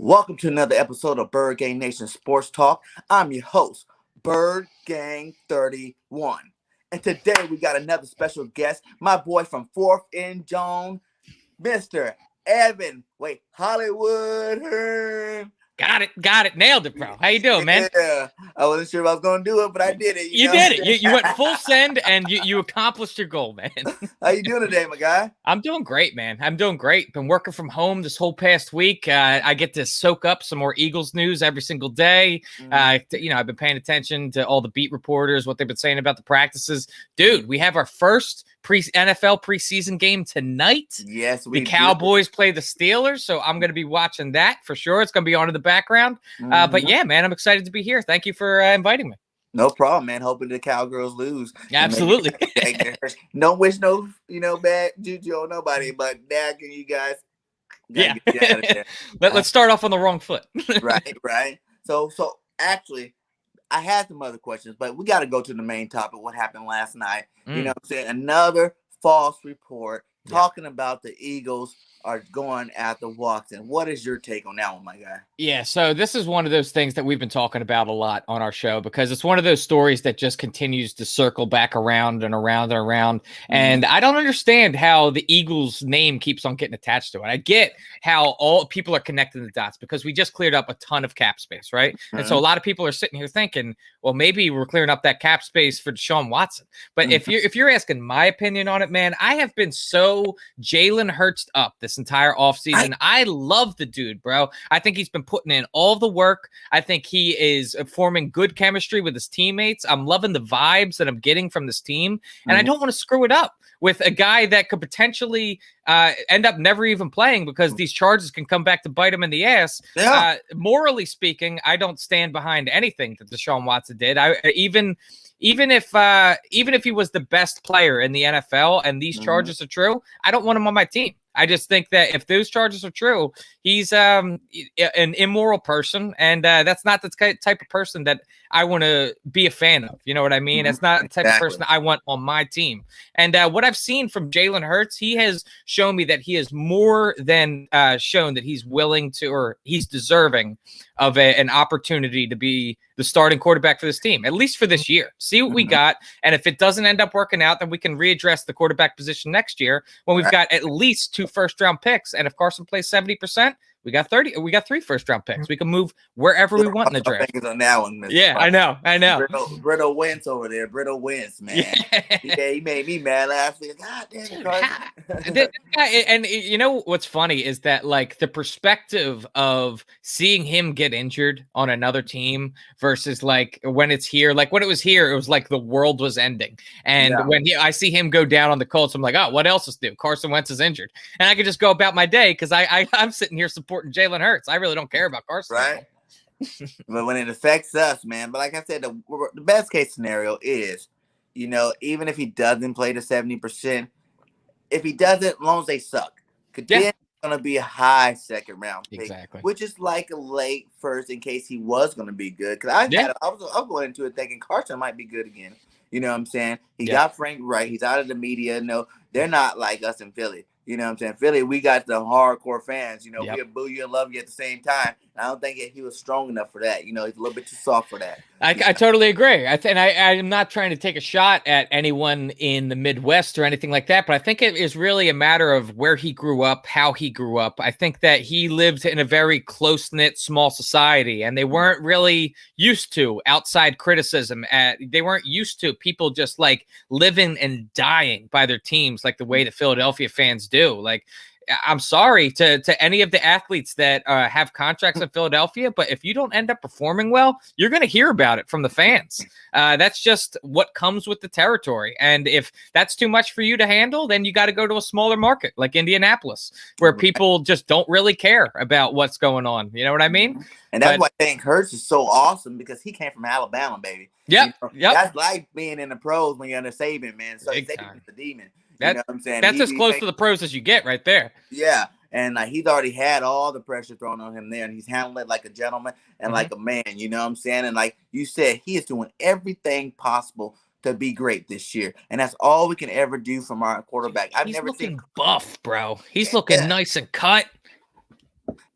Welcome to another episode of Bird Gang Nation Sports Talk. I'm your host, Bird Gang 31. And today we got another special guest, my boy from 4th and Jawn, Mr. Evan. Hollywood Hearn. Got it. Nailed it, bro. How you doing, man? Yeah, I wasn't sure if I was going to do it, but I did it. You did it. You went full send, and you accomplished your goal, man. How you doing today, my guy? I'm doing great, man. I'm doing great. Been working from home this whole past week. I get to soak up some more Eagles news every single day. I've been paying attention to all the beat reporters, what they've been saying about the practices. Dude, we have our first NFL preseason game tonight. Yes, the Cowboys play the Steelers, so I'm going to be watching that for sure. It's going to be on in the background. But yeah, man, I'm excited to be here. Thank you for inviting me. No problem, man. Hoping the Cowgirls lose. Absolutely. Don't wish no, bad juju on nobody, but Dak and you guys. Yeah. Let's start off on the wrong foot. Right. So actually, I had some other questions, but we got to go to the main topic. What happened last night? You know what I'm saying? Another false report talking about the Eagles are going after Watson. What is your take on that one, my guy? Yeah, so this is one of those things that we've been talking about a lot on our show because it's one of those stories that just continues to circle back around and around and around. And I don't understand how the Eagles name keeps on getting attached to it. I get how all people are connecting the dots because we just cleared up a ton of cap space, right? And so a lot of people are sitting here thinking, well, maybe we're clearing up that cap space for Deshaun Watson. But if you're asking my opinion on it, man, I have been so Jalen Hurts up this entire offseason. I love the dude, bro. I think he's been putting in all the work. I think he is forming good chemistry with his teammates. I'm loving the vibes that I'm getting from this team. And I don't want to screw it up with a guy that could potentially end up never even playing because these charges can come back to bite him in the ass. Yeah. Morally speaking, I don't stand behind anything that Deshaun Watson did. Even if he was the best player in the NFL and these charges are true, I don't want him on my team. I just think that if those charges are true, he's an immoral person, and that's not the type of person that I want to be a fan of. You know what I mean? It's not the type of person that I want on my team. And what I've seen from Jalen Hurts, he has shown me that he is more than shown that he's willing to, or he's deserving of an opportunity to be the starting quarterback for this team, at least for this year. See what we got. And if it doesn't end up working out, then we can readdress the quarterback position next year when we've got at least 2 first-round picks. And if Carson plays 70%, we got 3 first-round picks. We can move wherever we want in the draft. On that one, yeah, I know. Brittle wins over there. Brittle wins, man. Yeah, he made me mad last week. God damn it, and you know what's funny is that like the perspective of seeing him get injured on another team versus like when it's here, like when it was here, it was like the world was ending. And when I see him go down on the Colts, I'm like, oh, what else is new? Carson Wentz is injured, and I could just go about my day because I'm sitting here supporting Jalen Hurts. I really don't care about Carson. Right. But when it affects us, man. But like I said, the best case scenario is, even if he doesn't play the 70%, if he doesn't, as long as they suck, then going to be a high second round pick, which is like a late first in case he was going to be good. Because I was going into it thinking Carson might be good again. You know what I'm saying? He got Frank right. He's out of the media. No, they're not like us in Philly. You know what I'm saying? Philly, we got the hardcore fans. We'll boo you and love you at the same time. I don't think he was strong enough for that. He's a little bit too soft for that. I totally agree. I'm not trying to take a shot at anyone in the Midwest or anything like that, but I think it is really a matter of where he grew up, how he grew up. I think that he lived in a very close-knit, small society, and they weren't really used to outside criticism. They weren't used to people just like living and dying by their teams like the way the Philadelphia fans do. Like, I'm sorry to any of the athletes that have contracts in Philadelphia, but if you don't end up performing well, you're going to hear about it from the fans. That's just what comes with the territory. And if that's too much for you to handle, then you got to go to a smaller market like Indianapolis, where people just don't really care about what's going on. You know what I mean? And that's why I think Hurts is so awesome, because he came from Alabama, baby. Yep. That's like being in the pros when you're under Saban, man. So Saban's the demon. You know what I'm saying? That's as close to the pros as you get right there. Yeah. And he's already had all the pressure thrown on him there, and he's handling it like a gentleman and like a man. You know what I'm saying? And like you said, he is doing everything possible to be great this year. And that's all we can ever do from our quarterback. He's looking buff, bro. He's looking nice and cut.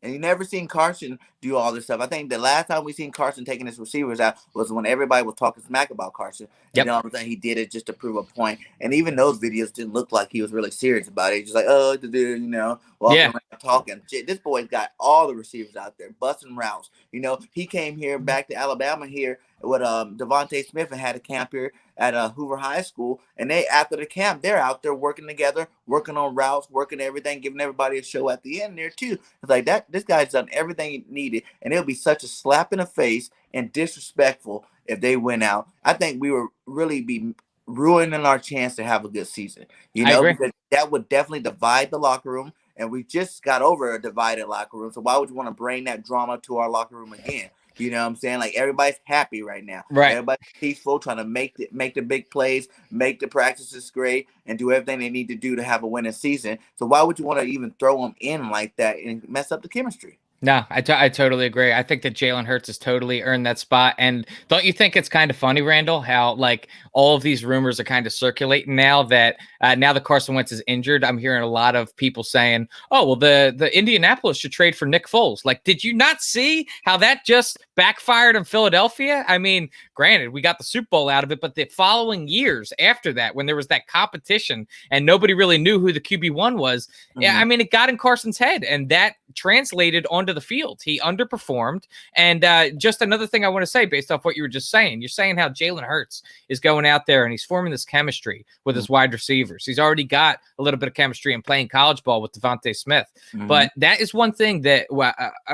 And you never seen Carson do all this stuff. I think the last time we seen Carson taking his receivers out was when everybody was talking smack about Carson. And Yep. then all of a sudden he did it just to prove a point. And even those videos didn't look like he was really serious about it. He's just like, oh, you know, walking around talking. This boy's got all the receivers out there, busting routes. You know, he came here back to Alabama here with Devontae Smith and had a camp here at Hoover High School, and they after the camp they're out there working together, working on routes, working everything, giving everybody a show at the end there too. It's like that this guy's done everything he needed, and it'll be such a slap in the face and disrespectful if they win out. I think we would really be ruining our chance to have a good season, you know, because that would definitely divide the locker room, and we just got over a divided locker room, so why would you want to bring that drama to our locker room again? You know what I'm saying? Like, everybody's happy right now. Right. Everybody's peaceful, trying to make the big plays, make the practices great, and do everything they need to do to have a winning season. So why would you want to even throw them in like that and mess up the chemistry? No, I totally agree. I think that Jalen Hurts has totally earned that spot. And don't you think it's kind of funny, Randall, how like all of these rumors are kind of circulating now that now that Carson Wentz is injured? I'm hearing a lot of people saying, oh, well, the Indianapolis should trade for Nick Foles. Like, did you not see how that just backfired in Philadelphia? I mean, granted, we got the Super Bowl out of it, but the following years after that, when there was that competition and nobody really knew who the QB1 was, yeah, I mean, it got in Carson's head, and that translated onto the field. He underperformed. And just another thing I want to say based off what you were just saying, you're saying how Jalen Hurts is going out there and he's forming this chemistry with his wide receivers. He's already got a little bit of chemistry in playing college ball with Devontae Smith. But that is one thing that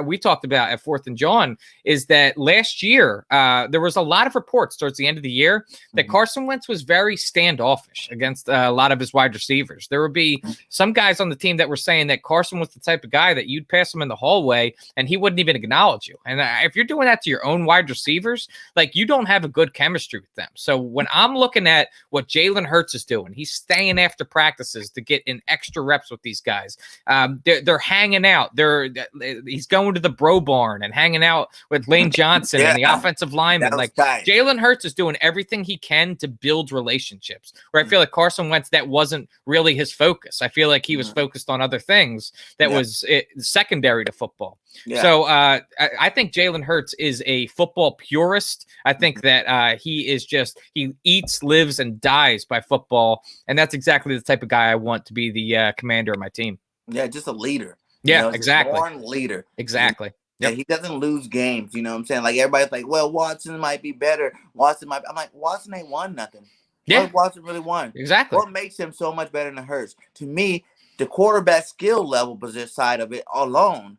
we talked about at Fourth and Jawn, is that last year there was a lot of reports towards the end of the year that Carson Wentz was very standoffish against a lot of his wide receivers. There would be some guys on the team that were saying that Carson was the type of guy that you'd pass him in the hallway and he wouldn't even acknowledge you. And if you're doing that to your own wide receivers, like, you don't have a good chemistry with them. So when I'm looking at what Jalen Hurts is doing, he's staying after practices to get in extra reps with these guys. They're hanging out. He's going to the Bro Barn and hanging out with Lane Johnson and the offensive linemen. Like, Jalen Hurts is doing everything he can to build relationships, where I feel like Carson Wentz, that wasn't really his focus. I feel like he was focused on other things that was secondary to football. So I think Jalen Hurts is a football purist. I think that he eats, lives, and dies by football. And that's exactly the type of guy I want to be the commander of my team. Yeah, just a leader. Yeah, you know, exactly. Born leader. Exactly. Yeah, he doesn't lose games. You know what I'm saying? Like, everybody's like, well, Watson might be better. I'm like, Watson ain't won nothing. Yeah. What Watson really won? Exactly. What makes him so much better than Hurts? To me, the quarterback skill level position side of it alone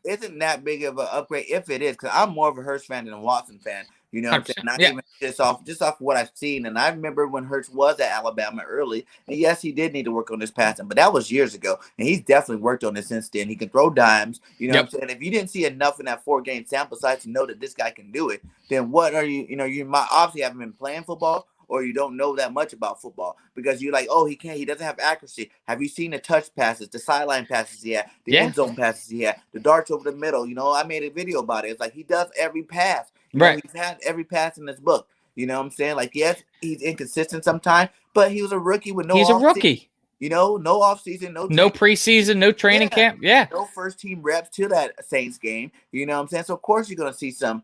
isn't that big of an upgrade, if it is, because I'm more of a Hurts fan than a Watson fan. You know what I'm saying? Not even just off what I've seen. And I remember when Hurts was at Alabama early, and yes, he did need to work on his passing, but that was years ago. And he's definitely worked on it since then. He can throw dimes. You know what I'm saying? If you didn't see enough in that 4-game sample size to know that this guy can do it, then what are you, you might obviously haven't been playing football, or you don't know that much about football, because you're like, oh, he doesn't have accuracy. Have you seen the touch passes, the sideline passes he had, the end zone passes he had, the darts over the middle? You know, I made a video about it. It's like he does every pass. You know, he's had every pass in this book. You know what I'm saying? Like, yes, he's inconsistent sometimes, but he was a rookie with no. He's a rookie. You know, no offseason, no preseason, no training camp. Yeah. No first team reps to that Saints game. You know what I'm saying? So of course you're gonna see some,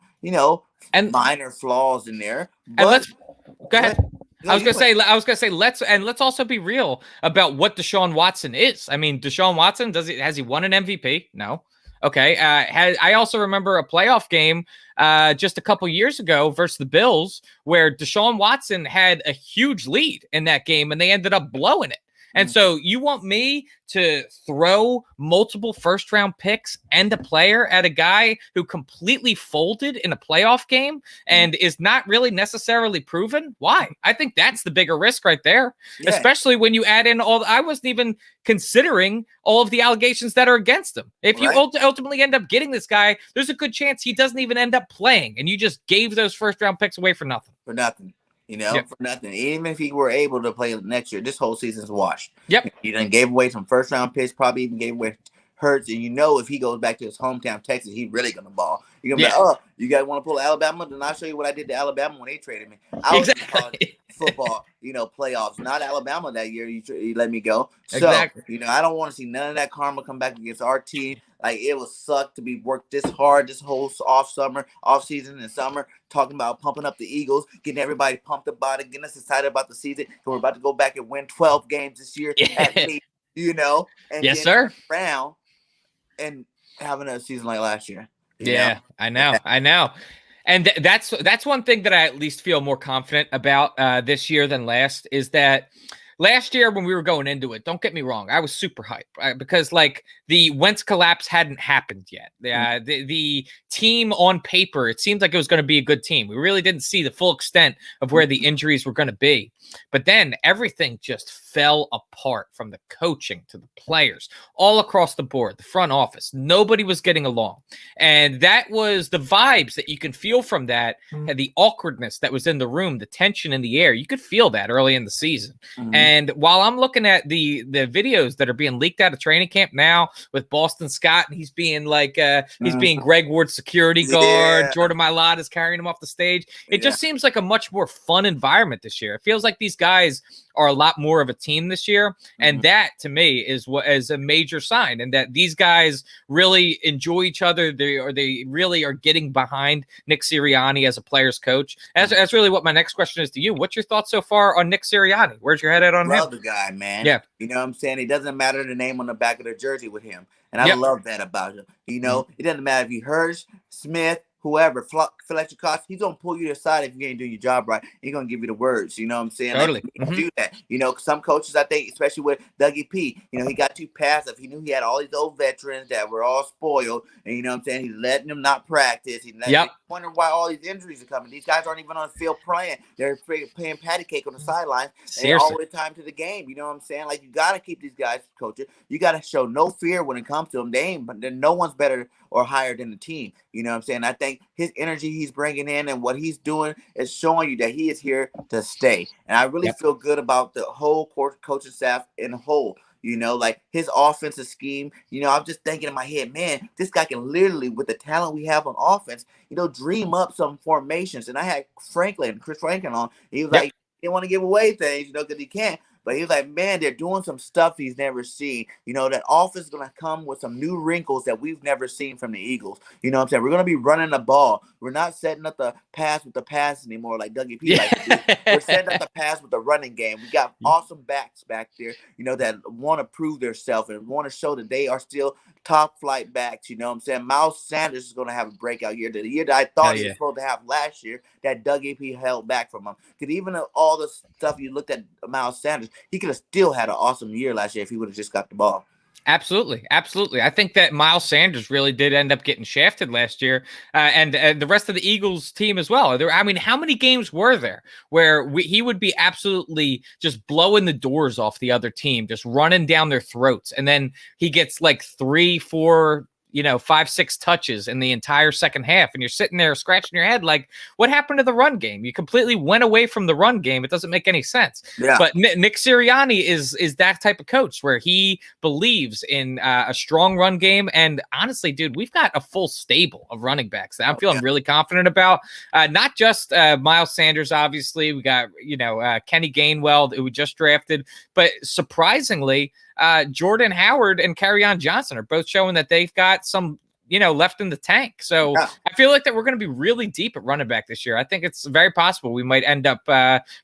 and minor flaws in there. But go ahead. I was gonna say let's also be real about what Deshaun Watson is. I mean, Deshaun Watson has he won an MVP? No. Okay. I also remember a playoff game just a couple years ago versus the Bills, where Deshaun Watson had a huge lead in that game and they ended up blowing it. And so you want me to throw multiple first-round picks and a player at a guy who completely folded in a playoff game and is not really necessarily proven? Why? I think that's the bigger risk right there, especially when you add in I wasn't even considering all of the allegations that are against him. If you ultimately end up getting this guy, there's a good chance he doesn't even end up playing, and you just gave those first-round picks away for nothing. For nothing. For nothing. Even if he were able to play next year, this whole season's washed. You done gave away some first round picks, probably even gave away Hurts, and if he goes back to his hometown, Texas, he's really gonna ball. You're gonna be like, oh, you guys want to pull Alabama? Then I'll show you what I did to Alabama when they traded me. I was football, playoffs. Not Alabama that year. You let me go. So, Exactly. I don't want to see none of that karma come back against our team. Like, it will suck to be worked this hard this whole off season and summer, talking about pumping up the Eagles, getting everybody pumped about it, getting us excited about the season. And we're about to go back and win 12 games this year at least, and Yes, then sir. round and having a season like last year. I know. And that's one thing that I at least feel more confident about this year than last, is that last year when we were going into it, don't get me wrong, I was super hyped because like the Wentz collapse hadn't happened yet. The team on paper, it seemed like it was going to be a good team. We really didn't see the full extent of where the injuries were going to be. But then everything just fell apart, from the coaching to the players, all across the board, the front office. Nobody was getting along. And that was the vibes that you can feel from that, and the awkwardness that was in the room, the tension in the air. You could feel that early in the season. And while I'm looking at the videos that are being leaked out of training camp now with Boston Scott, and he's being like, he's being Greg Ward's security guard, Jordan Mailata is carrying him off the stage. It just seems like a much more fun environment this year. It feels like these guys are a lot more of a team this year. And that to me is what is a major sign, and that these guys really enjoy each other. They really are getting behind Nick Sirianni as a player's coach. That's really what my next question is to you. What's your thoughts so far on Nick Sirianni? Where's your head at on him? Love the guy, man. Yeah. You know what I'm saying? It doesn't matter the name on the back of the jersey with him. And I love that about him. It doesn't matter if you Hirsch, Smith, whoever, Fletcher Cox, he's going to pull you to the side if you ain't doing your job right. He's going to give you the words. You know what I'm saying? Totally. Like, do that. Some coaches, I think, especially with Dougie P, he got too passive. He knew he had all these old veterans that were all spoiled. And you know what I'm saying? He's letting them not practice. He's wondering why all these injuries are coming. These guys aren't even on the field playing. They're playing patty cake on the sidelines. And all the time to the game. You know what I'm saying? Like, you got to keep these guys coaching. You got to show no fear when it comes to them. No one's better or higher than the team. You know what I'm saying? I think his energy he's bringing in and what he's doing is showing you that he is here to stay. And I really feel good about the whole coaching staff in whole. Like his offensive scheme, I'm just thinking in my head, man, this guy can literally, with the talent we have on offense, dream up some formations. And I had Chris Franklin on. He was like, he didn't want to give away things, because he can't. But he's like, man, they're doing some stuff he's never seen. That offense is going to come with some new wrinkles that we've never seen from the Eagles. You know what I'm saying? We're going to be running the ball. We're not setting up the pass with the pass anymore like Dougie P likes to do. We're setting up the pass with the running game. We got awesome backs back there, that want to prove themselves and want to show that they are still top flight backs. You know what I'm saying? Miles Sanders is going to have a breakout year. The year that I thought he was supposed to have last year, that Dougie P held back from him. Because even all the stuff you looked at Miles Sanders, he could have still had an awesome year last year if he would have just got the ball. Absolutely. I think that Miles Sanders really did end up getting shafted last year, and the rest of the Eagles team as well. How many games were there where he would be absolutely just blowing the doors off the other team, just running down their throats, and then he gets like 3, 4, 5, 6 touches in the entire second half. And you're sitting there scratching your head like, what happened to the run game? You completely went away from the run game. It doesn't make any sense. Yeah. But Nick Sirianni is that type of coach where he believes in a strong run game. And honestly, dude, we've got a full stable of running backs that I'm feeling really confident about. Not just Miles Sanders, obviously. We got, Kenny Gainwell, who we just drafted. But surprisingly, Jordan Howard and Kerryon Johnson are both showing that they've got some, left in the tank. So I feel like that we're going to be really deep at running back this year. I think it's very possible we might end up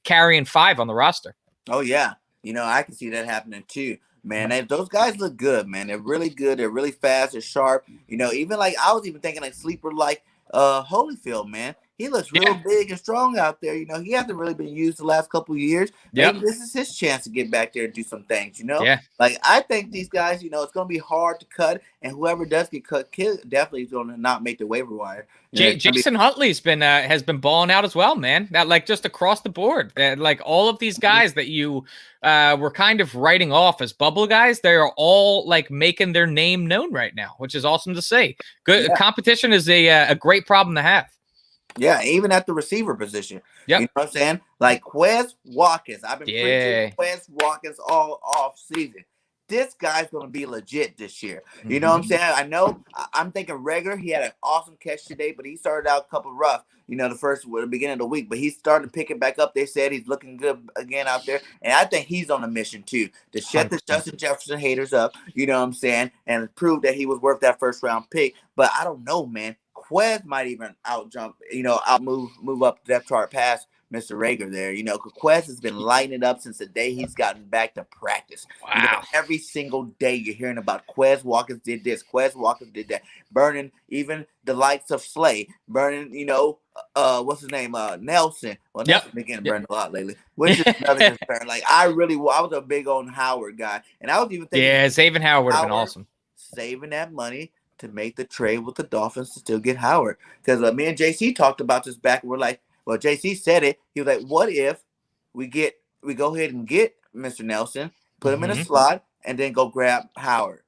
carrying 5 on the roster. Oh, yeah. I can see that happening too. Man, those guys look good, man. They're really good. They're really fast. They're sharp. Even like I was even thinking like sleeper like Holyfield, man. He looks real big and strong out there. He hasn't really been used the last couple of years. Maybe this is his chance to get back there and do some things, Yeah. Like, I think these guys, it's going to be hard to cut. And whoever does get cut, definitely is going to not make the waiver wire. Jason Huntley's been has been balling out as well, man. Like, just across the board. Like, all of these guys that you were kind of writing off as bubble guys, they are all, like, making their name known right now, which is awesome to see. Good competition is a great problem to have. Yeah, even at the receiver position. Yep. You know what I'm saying? Like Quez Watkins. I've been preaching Quez Watkins all off season. this guy's going to be legit this year. You know what I'm saying? I know I'm thinking regular. He had an awesome catch today, but he started out a couple rough, the beginning of the week, but he's starting to pick it back up. They said he's looking good again out there. And I think he's on a mission too, to shut the 100%. Justin Jefferson haters up, you know what I'm saying? And prove that he was worth that first round pick. But I don't know, man. Quez might even move up the depth chart past Mr. Rager there. Quez has been lighting it up since the day he's gotten back to practice. Wow. Every single day you're hearing about Quez Watkins did this, Quez Watkins did that, burning even the likes of Slay, burning, what's his name? Nelson. Well, Nelson's been getting burned a lot lately, which is another concern. Like, I was a big on Howard guy, and I was even thinking, saving Howard would have been awesome. Saving that money to make the trade with the Dolphins to still get Howard. Because me and JC talked about this back, and we're like, well, JC said it. He was like, what if we go ahead and get Mr. Nelson, put him in a slot, and then go grab Howard?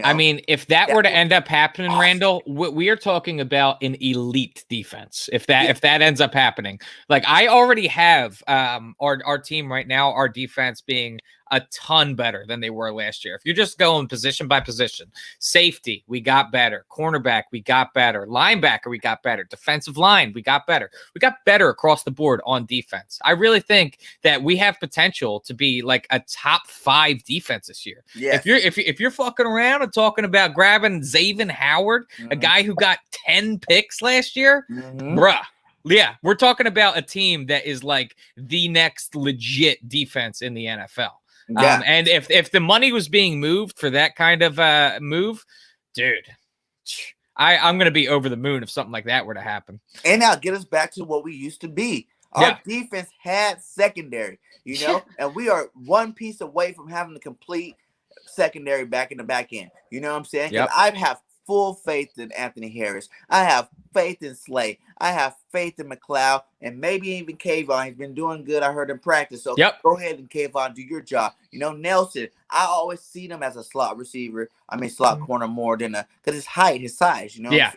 I mean, if that were to end up happening, awesome. Randall, we are talking about an elite defense. If that ends up happening, like, I already have our team right now, our defense being a ton better than they were last year. If you're just going position by position, safety, we got better. Cornerback, we got better. Linebacker, we got better. Defensive line, we got better. We got better across the board on defense. I really think that we have potential to be like a top 5 defense this year. Yeah. If you're fucking around and talking about grabbing Xavier Howard, a guy who got 10 picks last year, bruh. Yeah, we're talking about a team that is like the next legit defense in the NFL. Yeah. And if the money was being moved for that kind of move, dude, I'm going to be over the moon if something like that were to happen. And now get us back to what we used to be. Our defense had secondary, and we are one piece away from having a complete secondary back in the back end. You know what I'm saying? Yep. I have full faith in Anthony Harris. I have faith in Slay. I have faith in McLeod, and maybe even Kayvon. He's been doing good, I heard, in practice. So go ahead and Kayvon, do your job. Nelson, I always see him as a slot receiver. Slot corner more than because his height, his size, Yeah.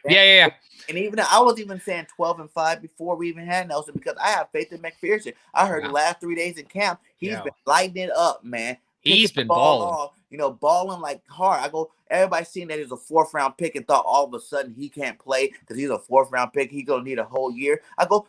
And even I was even saying 12-5 before we even had Nelson, because I have faith in McPherson. I heard the last 3 days in camp, he's been lighting it up, man. He's been balling. Balling like hard. Everybody's seen that he's a 4th round pick and thought all of a sudden he can't play because he's a 4th round pick. He's going to need a whole year.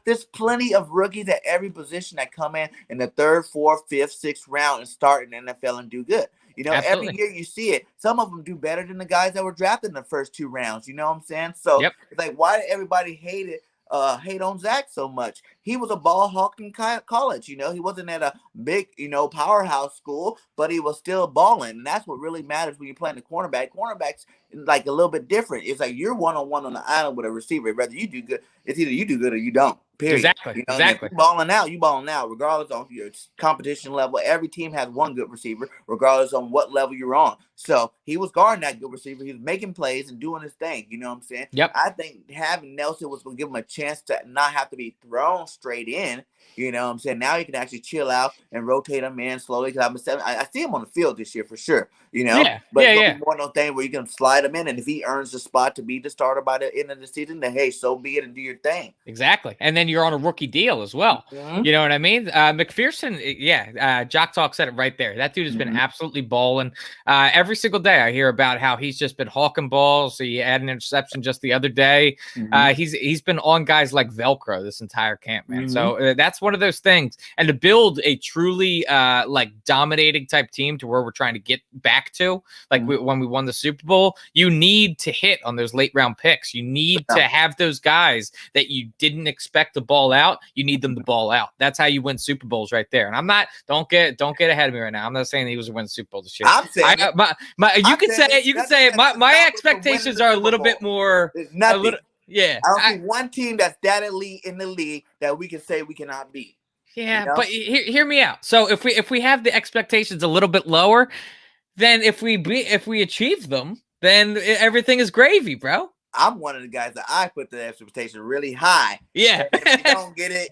There's plenty of rookies at every position that come in the 3rd, 4th, 5th, 6th round and start in the NFL and do good. Every year you see it. Some of them do better than the guys that were drafted in the first 2 rounds. You know what I'm saying? So it's like, why did everybody hate on Zach so much? He was a ball hawk in college. He wasn't at a big, powerhouse school, but he was still balling. And that's what really matters when you're playing the cornerback. Cornerbacks like a little bit different. It's like you're one-on-one on the island with a receiver. Whether you do good, it's either you do good or you don't. Period. Exactly. Exactly. You balling out, regardless of your competition level. Every team has one good receiver, regardless on what level you're on. So he was guarding that good receiver. He was making plays and doing his thing. You know what I'm saying? Yep. I think having Nelson was going to give him a chance to not have to be thrown straight in. You know what I'm saying? Now you can actually chill out and rotate him in slowly. Because I see him on the field this year for sure. But it's more no thing where you can slide him in, and if he earns the spot to be the starter by the end of the season, then hey, so be it, and do your thing. Exactly. And then you're on a rookie deal as well. You know what I mean? McPherson, Jock Talk said it right there. That dude has been absolutely balling. Every single day I hear about how he's just been hawking balls. He had an interception just the other day. He's been on guys like Velcro this entire camp, man. So that's one of those things. And to build a truly dominating type team to where we're trying to get back to, when we won the Super Bowl, you need to hit on those late round picks. You need to have those guys that you didn't expect to ball out. You need them to ball out. That's how you win Super Bowls right there. And don't get ahead of me right now. I'm not saying he was a win Super Bowl this year. I'm saying you can say it. My expectations are a little bit more. I don't see one team that's that elite in the league that we can say we cannot beat. Yeah, but hear me out. So if we have the expectations a little bit lower, then if we achieve them, then everything is gravy, bro. I'm one of the guys that I put the expectation really high. Yeah. If you don't get it,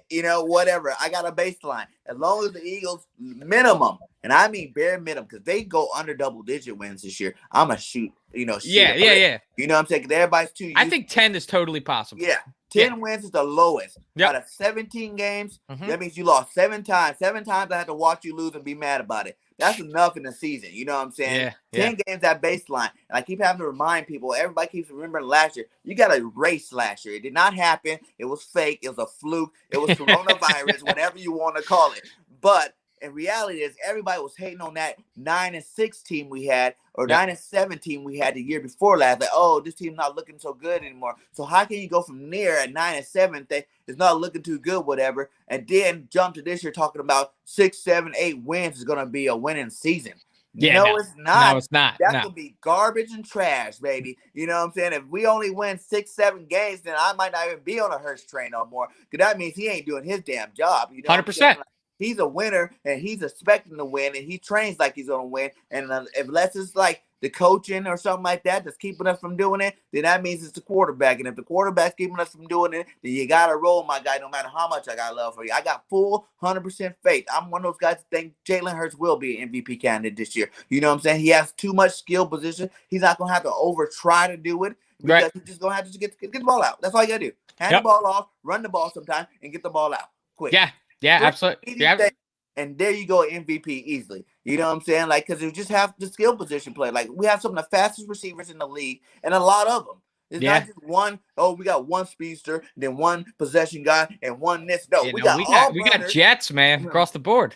whatever. I got a baseline. As long as the Eagles minimum, and I mean bare minimum, because they go under double-digit wins this year, I'm going to shoot. Yeah. You know what I'm saying? 'Cause everybody's too used. I think 10 is totally possible. Yeah. 10 wins is the lowest. Yep. Out of 17 games, Mhm. that means you lost 7 times. 7 times I had to watch you lose and be mad about it. That's enough in the season. You know what I'm saying? Yeah. 10 games at baseline. And I keep having to remind people, everybody keeps remembering last year. You got a race last year. It did not happen. It was fake. It was a fluke. It was coronavirus, whatever you want to call it. But in reality, is everybody was hating on that 9-6 team we had, or 9-7 team we had the year before last. Like, oh, this team's not looking so good anymore. So how can you go from there at 9-7 that is not looking too good, whatever, and then jump to this year talking about 6, 7, 8 wins is gonna be a winning season? Yeah, no, it's not. No, it's not. That's gonna be garbage and trash, baby. You know what I'm saying? If we only win 6, 7 games, then I might not even be on a Hurts train no more. Because that means he ain't doing his damn job. You know, 100%. He's a winner, and he's expecting to win, and he trains like he's gonna win. And unless it's like the coaching or something like that that's keeping us from doing it, then that means it's the quarterback. And if the quarterback's keeping us from doing it, then you gotta roll, my guy. No matter how much I got love for you, I got full 100% faith. I'm one of those guys that think Jalen Hurts will be an MVP candidate this year. You know what I'm saying? He has too much skill position. He's not gonna have to over try to do it, because he's just gonna have to get the ball out. That's all you gotta do. Hand the ball off, run the ball sometime, and get the ball out quick. Yeah, absolutely. Yeah. And there you go, MVP easily. You know what I'm saying? Like, because you just have the skill position play. Like, we have some of the fastest receivers in the league, and a lot of them. It's not just one. Oh, we got one speedster, then one possession guy, and one this. No, we got jets, man, across the board.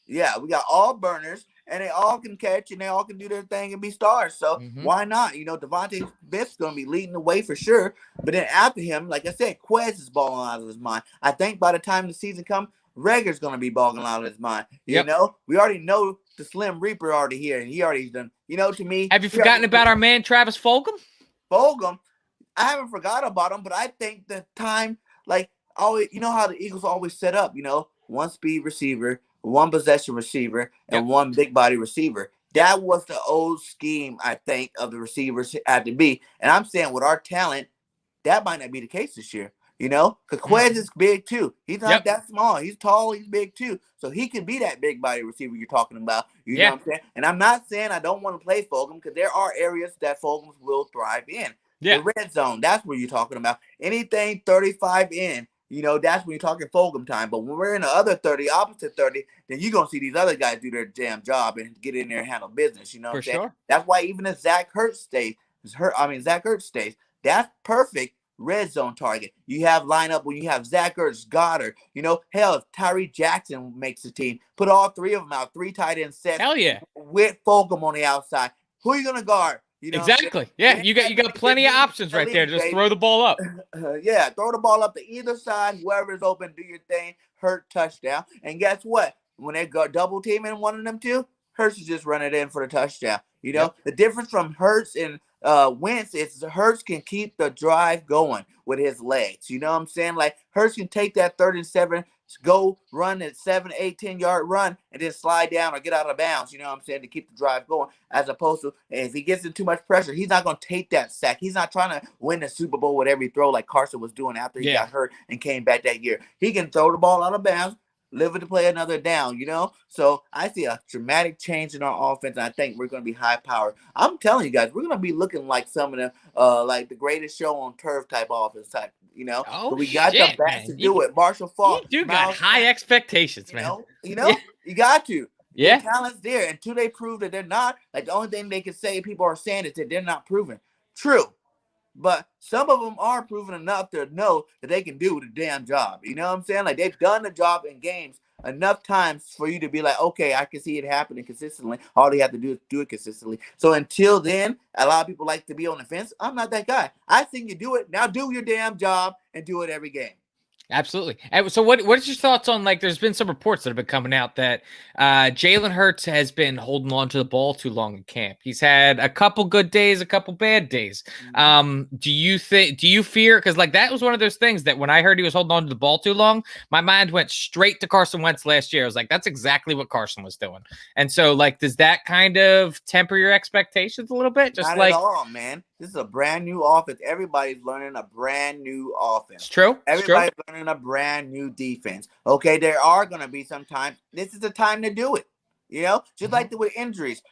Yeah, we got all burners, and they all can catch, and they all can do their thing and be stars. So why not? You know, Devontae Smith's going to be leading the way for sure. But then after him, like I said, Quez is balling out of his mind. I think by the time the season comes, Rager's going to be balling out of his mind. You know, we already know the Slim Reaper already here, and he already done. You know, to me, have you forgotten about our man Travis Fulgham? Fulgham, I haven't forgot about him, but I think the time, like, always, you know how the Eagles always set up. You know, one speed receiver, one possession receiver, and one big body receiver. That was the old scheme, I think, of the receivers had to be. And I'm saying with our talent, that might not be the case this year. You know, because Quez is big too. He's not that small. He's tall. He's big too. So he can be that big body receiver you're talking about. You know what I'm saying? And I'm not saying I don't want to play Fulgham, because there are areas that Fulgham will thrive in. The red zone, that's what you're talking about. Anything 35 in, you know, that's when you're talking Fulgham time. But when we're in the other 30, opposite 30, then you're going to see these other guys do their damn job and get in there and handle business. You know what I'm saying? Sure. That's why even if Zach Ertz stays, that's perfect red zone target. You have lineup when you have Zach Ertz, Goddard. You know, hell, if Tyree Jackson makes the team, put all three of them out, 3 tight end sets. Hell yeah. With Fulgham on the outside. Who are you going to guard? You know exactly. Yeah, you got plenty of options right there. Just throw the ball up. Yeah, throw the ball up to either side. Whoever's open, do your thing. Hurt touchdown. And guess what? When they go double teaming one of them two, Hurts is just running it in for the touchdown. You know, the difference from Hurts and Wentz is Hurts can keep the drive going with his legs. You know what I'm saying? Like, Hurts can take that 3rd and 7, go run at 7, 8, 10-yard run, and then slide down or get out of bounds. You know what I'm saying? To keep the drive going, as opposed to if he gets in too much pressure, he's not going to take that sack. He's not trying to win the Super Bowl with every throw like Carson was doing after he got hurt and came back that year. He can throw the ball out of bounds, live it to play another down, you know? So I see a dramatic change in our offense, and I think we're going to be high powered. I'm telling you guys, we're going to be looking like some of the, like the Greatest Show on Turf type offense type, you know? Oh, we got the bats to do it. Marshall Faulk. You do got high expectations, man. You know, you got to. Yeah. The talent's there. Until they prove that they're not, like, the only thing they can say people are saying is that they're not proven. True. But some of them are proven enough to know that they can do the damn job. You know what I'm saying? Like, they've done the job in games enough times for you to be like, okay, I can see it happening consistently. All they have to do is do it consistently. So until then, a lot of people like to be on the fence. I'm not that guy. I think you do it. Now do your damn job and do it every game. Absolutely. So what is your thoughts on, like, there's been some reports that have been coming out that Jalen Hurts has been holding on to the ball too long in camp. He's had a couple good days, a couple bad days. Do you fear, because like that was one of those things that when I heard he was holding on to the ball too long, my mind went straight to Carson Wentz last year. I was like, that's exactly what Carson was doing. And so, like, does that kind of temper your expectations a little bit? Just not like, at all, man. This is a brand new offense. Everybody's learning a brand new offense. It's true. Everybody's learning a brand new defense. Okay, there are going to be some times. This is the time to do it. Just like with injuries.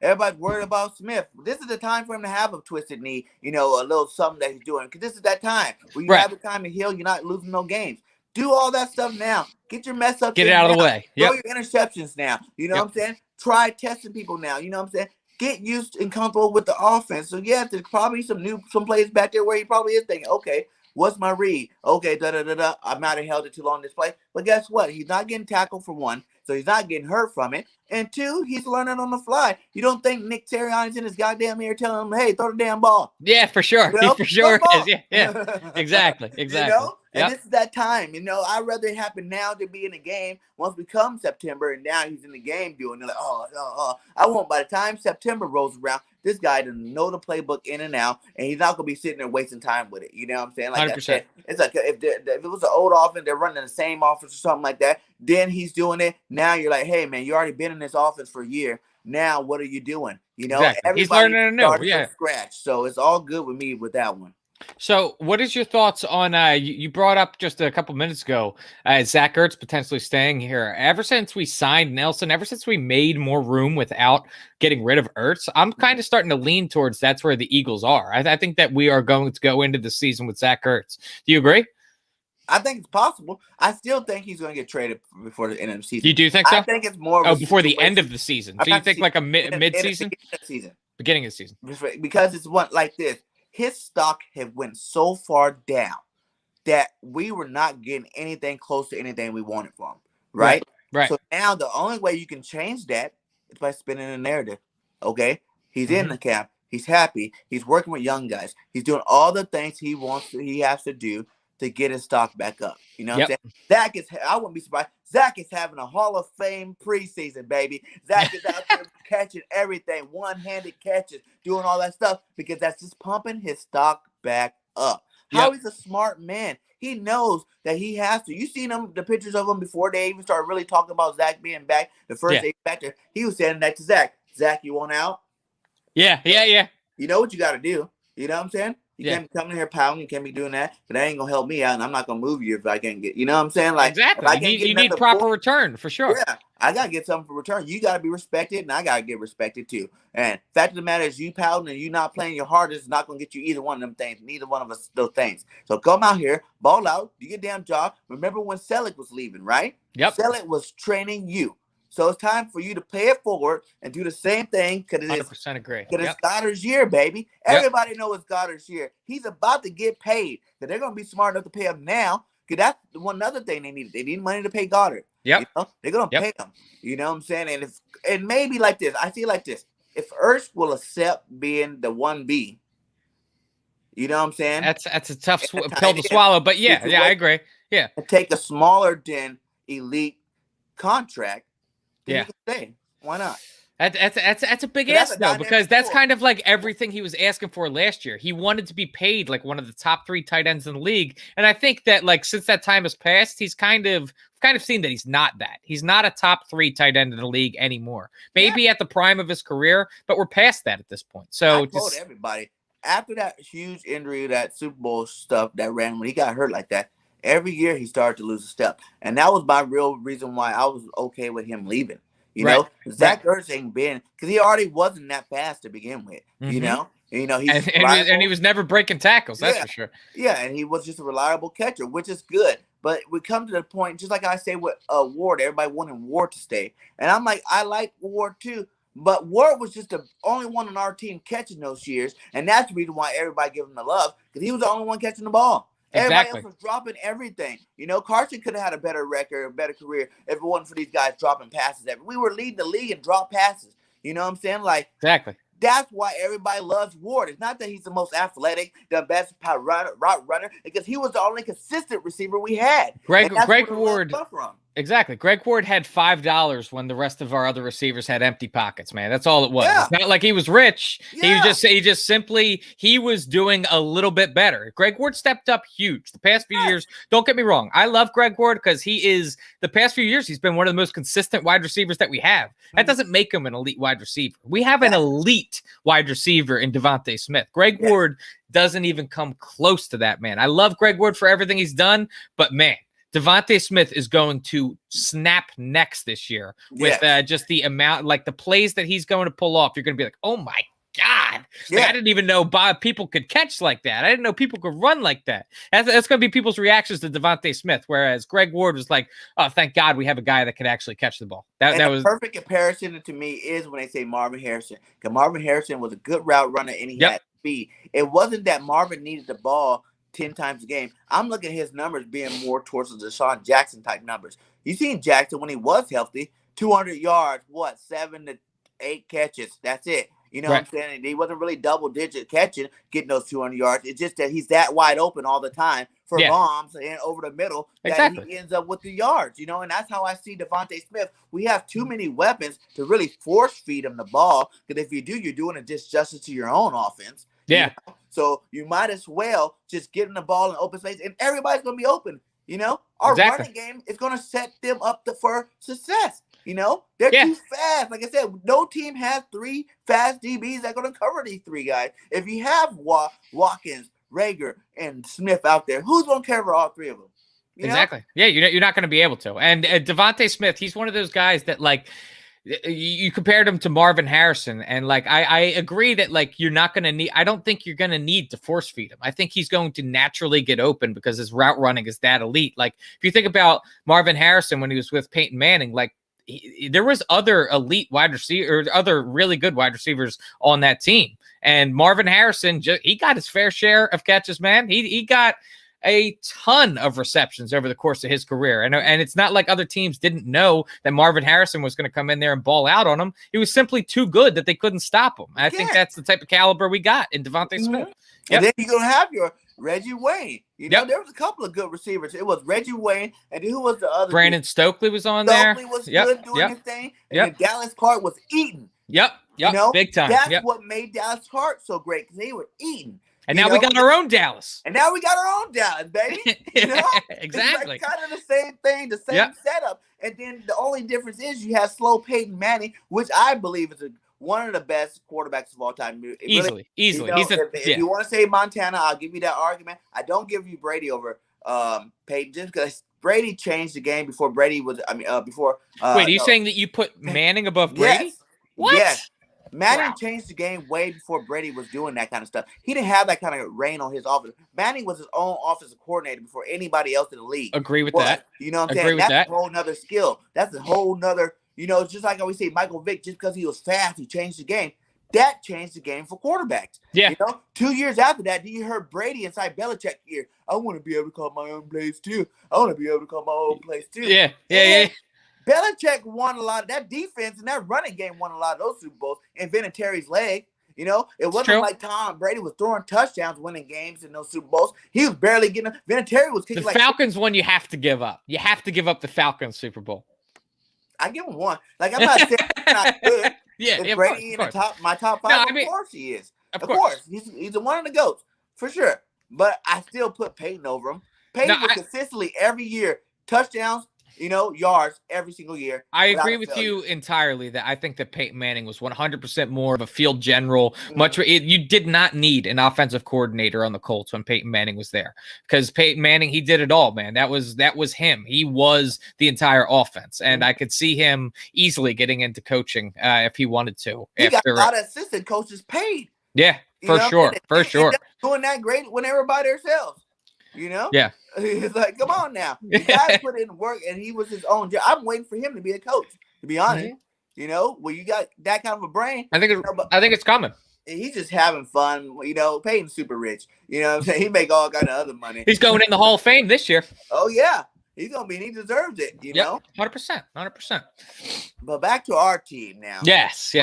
Everybody's worried about Smith. This is the time for him to have a twisted knee, a little something that he's doing. Because this is that time where you have the time to heal. You're not losing no games. Do all that stuff now. Get your mess ups. Get it out of the way. Throw your interceptions now. You know what I'm saying? Try testing people now. You know what I'm saying? Get used and comfortable with the offense. So yeah, there's probably some plays back there where he probably is thinking, okay, what's my read? Okay, I might have held it too long this play. But guess what? He's not getting tackled for one, so he's not getting hurt from it. And two, he's learning on the fly. You don't think Nick Sirianni's in his goddamn ear telling him, hey, throw the damn ball? Yeah, for sure. He for sure is. Yeah. Exactly. And this is that time. I'd rather it happen now than be in the game once we come September, and now he's in the game doing it. Like, I won't. By the time September rolls around, this guy doesn't know the playbook in and out, and he's not going to be sitting there wasting time with it. You know what I'm saying? Like 100%. It's like if it was an old offense, they're running the same offense or something like that, then he's doing it. Now you're like, hey, man, you already been in this offense for a year. Now what are you doing? Exactly. He's learning to know. Yeah. From scratch. So it's all good with me with that one. So what is your thoughts on, you brought up just a couple minutes ago, Zach Ertz potentially staying here. Ever since we signed Nelson, ever since we made more room without getting rid of Ertz, I'm kind of starting to lean towards that's where the Eagles are. I think that we are going to go into the season with Zach Ertz. Do you agree? I think it's possible. I still think he's going to get traded before the end of the season. You do think so? I think it's more before the end of the season. So you think like a mid-season? Beginning of the season. Because it's one like this. His stock have went so far down that we were not getting anything close to anything we wanted from him, right? So now the only way you can change that is by spinning a narrative, okay? He's in the camp. He's happy. He's working with young guys. He's doing all the things he has to do to get his stock back up. You know what I'm saying? I wouldn't be surprised. Zach is having a Hall of Fame preseason, baby. Zach is out there catching everything, one-handed catches, doing all that stuff because that's just pumping his stock back up. How he's a smart man. He knows that he has to. You seen the pictures of him before they even started really talking about Zach being back. The first day back there, he was saying that to Zach. Zach, you want out? Yeah. You know what you got to do. You know what I'm saying? You can't be coming in here pounding. You can't be doing that. But that ain't going to help me out. And I'm not going to move you if I can't get, you know what I'm saying? Like, exactly. You need proper return for sure. Yeah. I got to get something for return. You got to be respected and I got to get respected too. And fact of the matter is you pounding and you not playing your hardest is not going to get you either one of them things. Neither one of us those things. So come out here, ball out, do your damn job. Remember when Selleck was leaving, right? Yep. Selleck was training you. So it's time for you to pay it forward and do the same thing because it is 100% agree. Because it's Goddard's year, baby. Everybody knows it's Goddard's year. He's about to get paid. So they're going to be smart enough to pay him now because that's one other thing they need. They need money to pay Goddard. Yep. They're going to pay him. You know what I'm saying? And maybe like this. I feel like this. If Ertz will accept being the 1B, you know what I'm saying? That's a tough pill to swallow. But yeah, I agree. Yeah. Take a smaller than elite contract. Yeah. Why not? That's a big ask though, because that's kind of like everything he was asking for last year. He wanted to be paid like one of the top 3 tight ends in the league, and I think that like since that time has passed, he's kind of seen that he's not that. He's not a top 3 tight end in the league anymore. Maybe at the prime of his career, but we're past that at this point. So I told everybody after that huge injury, that Super Bowl stuff that ran when he got hurt like that. Every year he started to lose a step. And that was my real reason why I was okay with him leaving. You know, Zach Ertz ain't been, because he already wasn't that fast to begin with. You know, he's and he was never breaking tackles, that's for sure. Yeah, and he was just a reliable catcher, which is good. But we come to the point, just like I say with Ward, everybody wanted Ward to stay. And I'm like, I like Ward too. But Ward was just the only one on our team catching those years. And that's the reason why everybody gave him the love, because he was the only one catching the ball. Everybody else was dropping everything. You know, Carson could have had a better record, a better career if it wasn't for these guys dropping passes. We were leading the league in drop passes. You know what I'm saying? Like, exactly. That's why everybody loves Ward. It's not that he's the most athletic, the best route runner, because he was the only consistent receiver we had. Greg Ward. Exactly. Greg Ward had $5 when the rest of our other receivers had empty pockets, man. That's all it was. Yeah. It's not like he was rich. Yeah. He was doing a little bit better. Greg Ward stepped up huge the past few years. Don't get me wrong. I love Greg Ward because the past few years, he's been one of the most consistent wide receivers that we have. That doesn't make him an elite wide receiver. We have an elite wide receiver in Devontae Smith. Greg Ward doesn't even come close to that, man. I love Greg Ward for everything he's done, but man, Devontae Smith is going to snap necks this year with just the amount, like the plays that he's going to pull off. You're going to be like, oh my God. Like, I didn't even know people could catch like that. I didn't know people could run like that. That's going to be people's reactions to Devontae Smith. Whereas Greg Ward was like, oh, thank God we have a guy that can actually catch the ball. That was perfect comparison to me is when they say Marvin Harrison. Because Marvin Harrison was a good route runner and he had speed. It wasn't that Marvin needed the ball 10 times a game. I'm looking at his numbers being more towards the Deshaun Jackson type numbers. You seen Jackson when he was healthy, 200 yards, 7 to 8 catches. That's it. You know what I'm saying? He wasn't really double-digit catching, getting those 200 yards. It's just that he's that wide open all the time for bombs and over the middle that he ends up with the yards, you know? And that's how I see Devontae Smith. We have too many weapons to really force-feed him the ball, because if you do, you're doing a disjustice to your own offense. Yeah. You know? So you might as well just get in the ball in open space, and everybody's going to be open, you know? Our running game is going to set them up for success. You know, they're too fast. Like I said, no team has 3 fast DBs that are going to cover these 3 guys. If you have Watkins, Rager, and Smith out there, who's going to cover all 3 of them? You know? Yeah, you're not going to be able to. And Devontae Smith, he's one of those guys that, like, you compared him to Marvin Harrison, and like I agree that, like, you're not going to need. I don't think you're going to need to force feed him. I think he's going to naturally get open because his route running is that elite. Like, if you think about Marvin Harrison when he was with Peyton Manning, like, there was other elite wide receivers, other really good wide receivers on that team. And Marvin Harrison, he got his fair share of catches, man. He got a ton of receptions over the course of his career. And it's not like other teams didn't know that Marvin Harrison was going to come in there and ball out on him. He was simply too good that they couldn't stop him. I think that's the type of caliber we got in Devontae Smith. And then you're going to have your Reggie Wayne. You know, there was a couple of good receivers. It was Reggie Wayne, and who was the other? Brandon Stokely was on there. Stokely was good doing his thing. And then Dallas Clark was eating. You know, big time. That's what made Dallas Clark so great, because they were eating. And now we got our own Dallas. And now we got our own Dallas, baby. You know? Exactly. It's like kind of the same thing, the same setup. And then the only difference is you have slow Peyton Manning, which I believe is one of the best quarterbacks of all time. Easily. You know, if you want to say Montana, I'll give you that argument. I don't give you Brady over Peyton, just because Brady changed the game before Brady was. Before. Wait, are you saying that you put Manning above Brady? Yes. What? Yes. Manning changed the game way before Brady was doing that kind of stuff. He didn't have that kind of reign on his offense. Manning was his own offensive coordinator before anybody else in the league. Agree with that. You know what I'm saying? That's a whole nother skill. That's a whole nother, you know, it's just like I always say, Michael Vick, just because he was fast, he changed the game. That changed the game for quarterbacks. Yeah. You know, 2 years after that, you heard Brady inside Belichick here. I want to be able to call my own plays too. I want to be able to call my own plays too. Yeah. Belichick won a lot of that defense, and that running game won a lot of those Super Bowls. Invented Terry's leg. You know, it wasn't like Tom Brady was throwing touchdowns, winning games in those Super Bowls. He was barely getting – Vinatieri was kicking the Falcons one you have to give up. You have to give up the Falcons Super Bowl. I give him one. Like, I'm not saying it's not good. Yeah, Brady in my top 5, of course he is. Of course. He's one of the GOATs, for sure. But I still put Peyton over him. Peyton was consistently every year, touchdowns, you know, yards every single year. I agree with you entirely that I think that Peyton Manning was 100% more of a field general. You did not need an offensive coordinator on the Colts when Peyton Manning was there, because Peyton Manning, he did it all, man. That was him. He was the entire offense, and I could see him easily getting into coaching if he wanted to. He got a lot of assistant coaches paid. Yeah, for sure. Doing that great when they were by themselves. You know? Yeah. It's like, come on now. The guy put in work, and he was his own job. I'm waiting for him to be a coach, to be honest. Mm-hmm. You know, when you got that kind of a brain. I think it's coming. He's just having fun. You know, Peyton's super rich. You know what I'm saying? He make all kind of other money. He's going in the Hall of Fame this year. Oh, yeah. He's going to be, and he deserves it, you know? 100%. But back to our team now. Yes.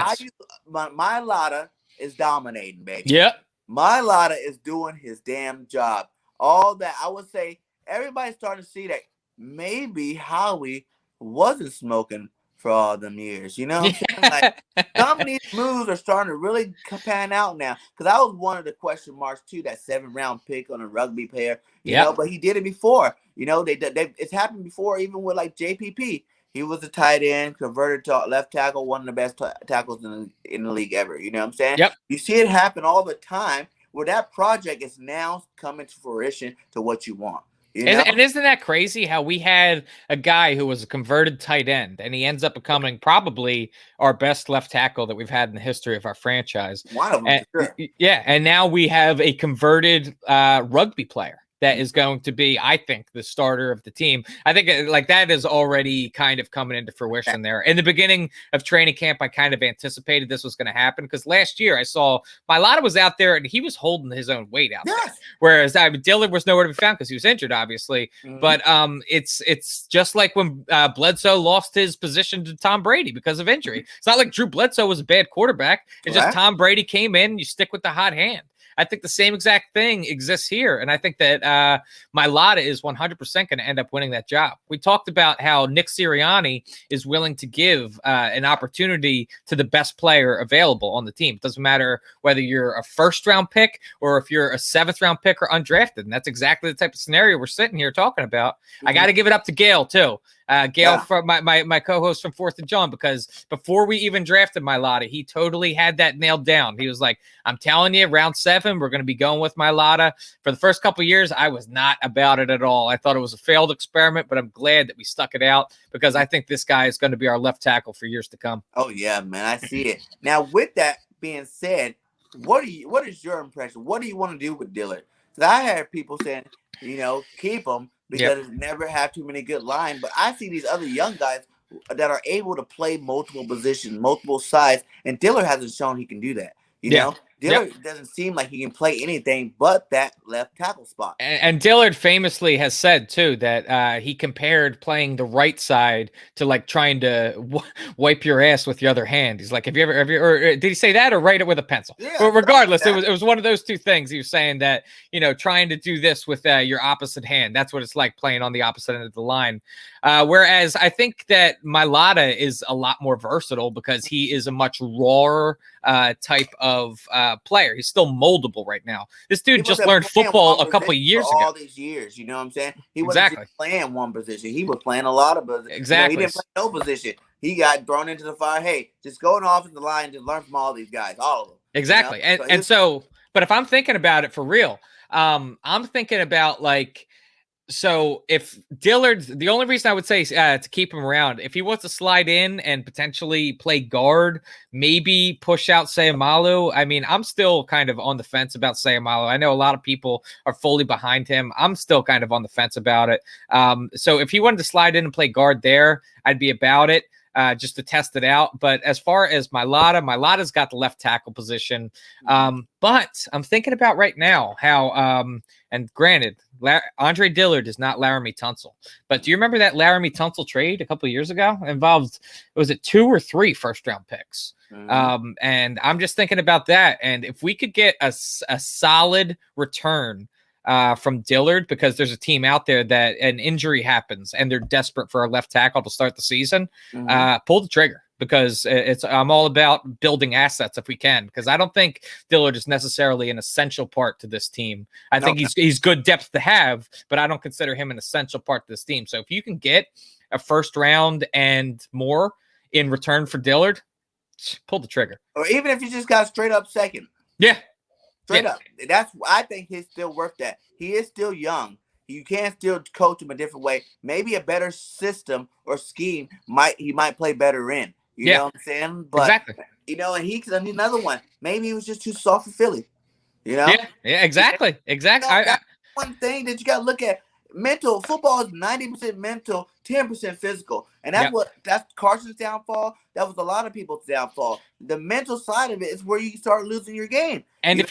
My Lotta is dominating, baby. Yep. My Lotta is doing his damn job. All that, I would say, everybody's starting to see that maybe Howie wasn't smoking for all them years. You know what I'm saying? Like, some of these moves are starting to really pan out now. Because I was one of the question marks, too, that 7th-round pick on a rugby player. You know, but he did it before. You know, it's happened before, even with, like, JPP. He was a tight end, converted to left tackle, one of the best tackles in the league ever. You know what I'm saying? Yep. You see it happen all the time. Where that project is now coming to fruition to what you want. You know? And isn't that crazy how we had a guy who was a converted tight end and he ends up becoming probably our best left tackle that we've had in the history of our franchise. One of them, And, for sure. yeah, and now we have a converted rugby player that is going to be, I think, the starter of the team. I think like that is already kind of coming into fruition there. In the beginning of training camp, I kind of anticipated this was going to happen because last year I saw Mailata was out there and he was holding his own weight out there. Whereas Dillard was nowhere to be found because he was injured, obviously. But it's just like when Bledsoe lost his position to Tom Brady because of injury. It's not like Drew Bledsoe was a bad quarterback. It's just Tom Brady came in, you stick with the hot hand. I think the same exact thing exists here. And I think that Mailata is 100% going to end up winning that job. We talked about how Nick Sirianni is willing to give an opportunity to the best player available on the team. It doesn't matter whether you're a first-round pick or if you're a seventh-round pick or undrafted. And that's exactly the type of scenario we're sitting here talking about. I got to give it up to Gail, too. Gail, from my co-host from 4th and Jawn, because before we even drafted Mailata, he totally had that nailed down. He was like, I'm telling you, round 7, we're going to be going with Mailata. For the first couple of years, I was not about it at all. I thought it was a failed experiment, but I'm glad that we stuck it out because I think this guy is going to be our left tackle for years to come. Oh, yeah, man. I see it. Now, with that being said, what is your impression? What do you want to do with Dillard? Because I heard people saying, keep him because never have too many good lines. But I see these other young guys that are able to play multiple positions, multiple sides, and Dillard hasn't shown he can do that. You know, Dillard doesn't seem like he can play anything but that left tackle spot. And Dillard famously has said too that he compared playing the right side to like trying to wipe your ass with your other hand. He's like, have you ever, or did he say that or write it with a pencil? Yeah, well, regardless, it was one of those two things. He was saying that trying to do this with your opposite hand. That's what it's like playing on the opposite end of the line. Whereas I think that Mailata is a lot more versatile because he is a much rawer type of player. He's still moldable right now. This dude just learned football a couple of years ago. All these years, you know what I'm saying? He wasn't just playing one position. He was playing a lot of positions. Exactly. He didn't play no position. He got thrown into the fire. Hey, just go off in the line and just learn from all these guys, all of them. Exactly. So, but if I'm thinking about it for real, I'm thinking about like, so if Dillard, the only reason I would say to keep him around, if he wants to slide in and potentially play guard, maybe push out Sayamalu. I mean, I'm still kind of on the fence about Sayamalu. I know a lot of people are fully behind him. I'm still kind of on the fence about it. So if he wanted to slide in and play guard there, I'd be about it. Just to test it out. But as far as Mailata's got the left tackle position. But I'm thinking about right now how, and granted, Andre Dillard is not Laramie Tunsil. But do you remember that Laramie Tunsil trade a couple of years ago? It involved, was it 2 or 3 first-round picks? And I'm just thinking about that. And if we could get a solid return from Dillard, because there's a team out there that an injury happens and they're desperate for a left tackle to start the season, pull the trigger, because I'm all about building assets if we can, because I don't think Dillard is necessarily an essential part to this team. I think he's good depth to have, but I don't consider him an essential part to this team. So if you can get a first round and more in return for Dillard, pull the trigger. Or even if you just got straight up second. Yeah. Straight up. I think he's still worth that. He is still young. You can still coach him a different way. Maybe a better system or scheme he might play better in. You know what I'm saying? But exactly. And he's another one. Maybe he was just too soft for Philly. Yeah, exactly. That's one thing that you gotta look at. Mental football is 90% mental, 10% physical. And that's Carson's downfall. That was a lot of people's downfall. The mental side of it is where you start losing your game. And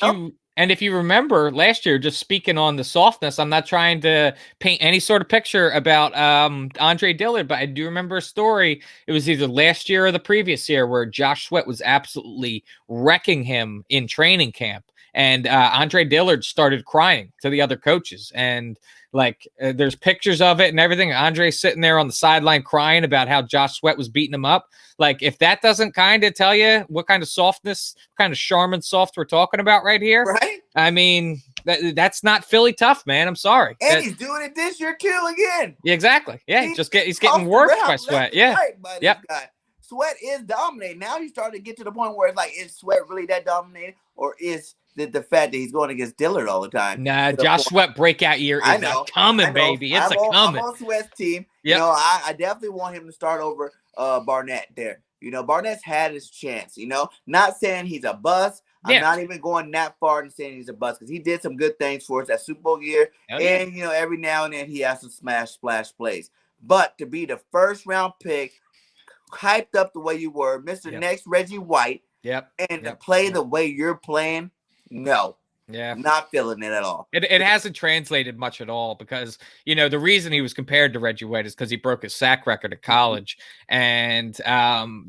if you remember last year, just speaking on the softness, I'm not trying to paint any sort of picture about Andre Dillard, but I do remember a story. It was either last year or the previous year where Josh Sweat was absolutely wrecking him in training camp. And Andre Dillard started crying to the other coaches. And there's pictures of it and everything. Andre's sitting there on the sideline crying about how Josh Sweat was beating him up. Like, if that doesn't kind of tell you what kind of softness, what kind of Charmin soft we're talking about right here, right? I mean, that's not Philly tough, man. I'm sorry. And he's doing it this year too again. Yeah, exactly. Yeah, he's getting worked by Sweat. Yeah. Yep. Sweat is dominating. Now he's starting to get to the point where it's like, is Sweat really that dominating, or is the fact that he's going against Dillard all the time. Nah, Josh Sweat breakout year I is know, coming, baby. It's I'm coming. on Sweat's team. Yep. You know, I definitely want him to start over Barnett there. You know, Barnett's had his chance. You know, not saying he's a bust. I'm not even going that far and saying he's a bust because he did some good things for us that Super Bowl year. And, you know, every now and then he has some splash plays. But to be the first round pick, hyped up the way you were, Mr. Next Reggie White, and to play the way you're playing, no. Yeah. Not feeling it at all. It hasn't translated much at all because, you know, the reason he was compared to Reggie White is because he broke his sack record at college. And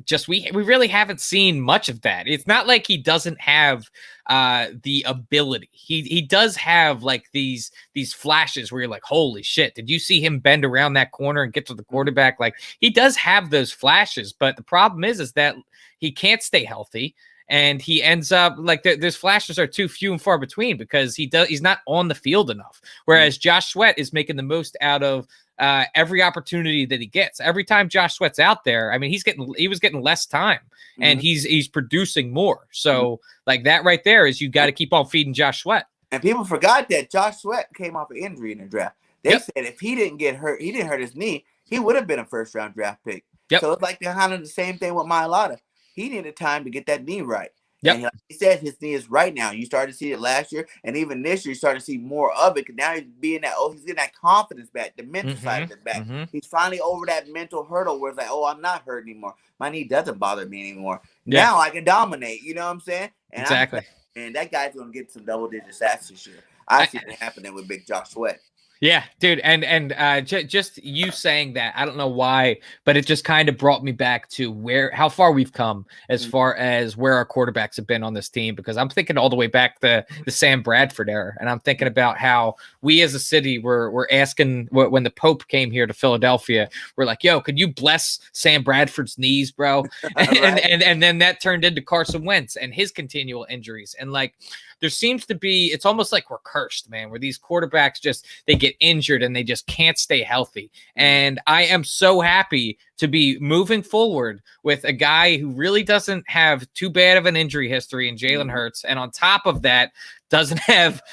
just we really haven't seen much of that. It's not like he doesn't have the ability. He does have like these flashes where you're like, holy shit, did you see him bend around that corner and get to the quarterback? Like, he does have those flashes, but the problem is that he can't stay healthy. And he ends up like those flashes are too few and far between because he's not on the field enough. Whereas Josh Sweat is making the most out of every opportunity that he gets. Every time Josh Sweat's out there, I mean, he was getting less time and he's producing more. So like that right there is you got to keep on feeding Josh Sweat. And people forgot that Josh Sweat came off an injury in the draft. They said if he didn't get hurt, he didn't hurt his knee, he would have been a first round draft pick. So it's like they're kind of the same thing with Mailata. He needed time to get that knee right. And like he said, his knee is right now. You started to see it last year, and even this year, you started to see more of it. Because now he's he's getting that confidence back, the mental side of it back. He's finally over that mental hurdle where it's like, oh, I'm not hurt anymore. My knee doesn't bother me anymore. Now I can dominate. You know what I'm saying? And and that guy's going to get some double-digit sacks this year. I see it happening with Big Josh Sweat. Yeah, dude, and just you saying that, I don't know why, but it just kind of brought me back to how far we've come as far as where our quarterbacks have been on this team. Because I'm thinking all the way back to the Sam Bradford era, and I'm thinking about how we as a city were asking when the Pope came here to Philadelphia, we're like, "Yo, could you bless Sam Bradford's knees, bro?" and then that turned into Carson Wentz and his continual injuries, and like. There seems to be, it's almost like we're cursed, man, where these quarterbacks they get injured and they just can't stay healthy. And I am so happy to be moving forward with a guy who really doesn't have too bad of an injury history in Jalen Hurts. And on top of that, doesn't have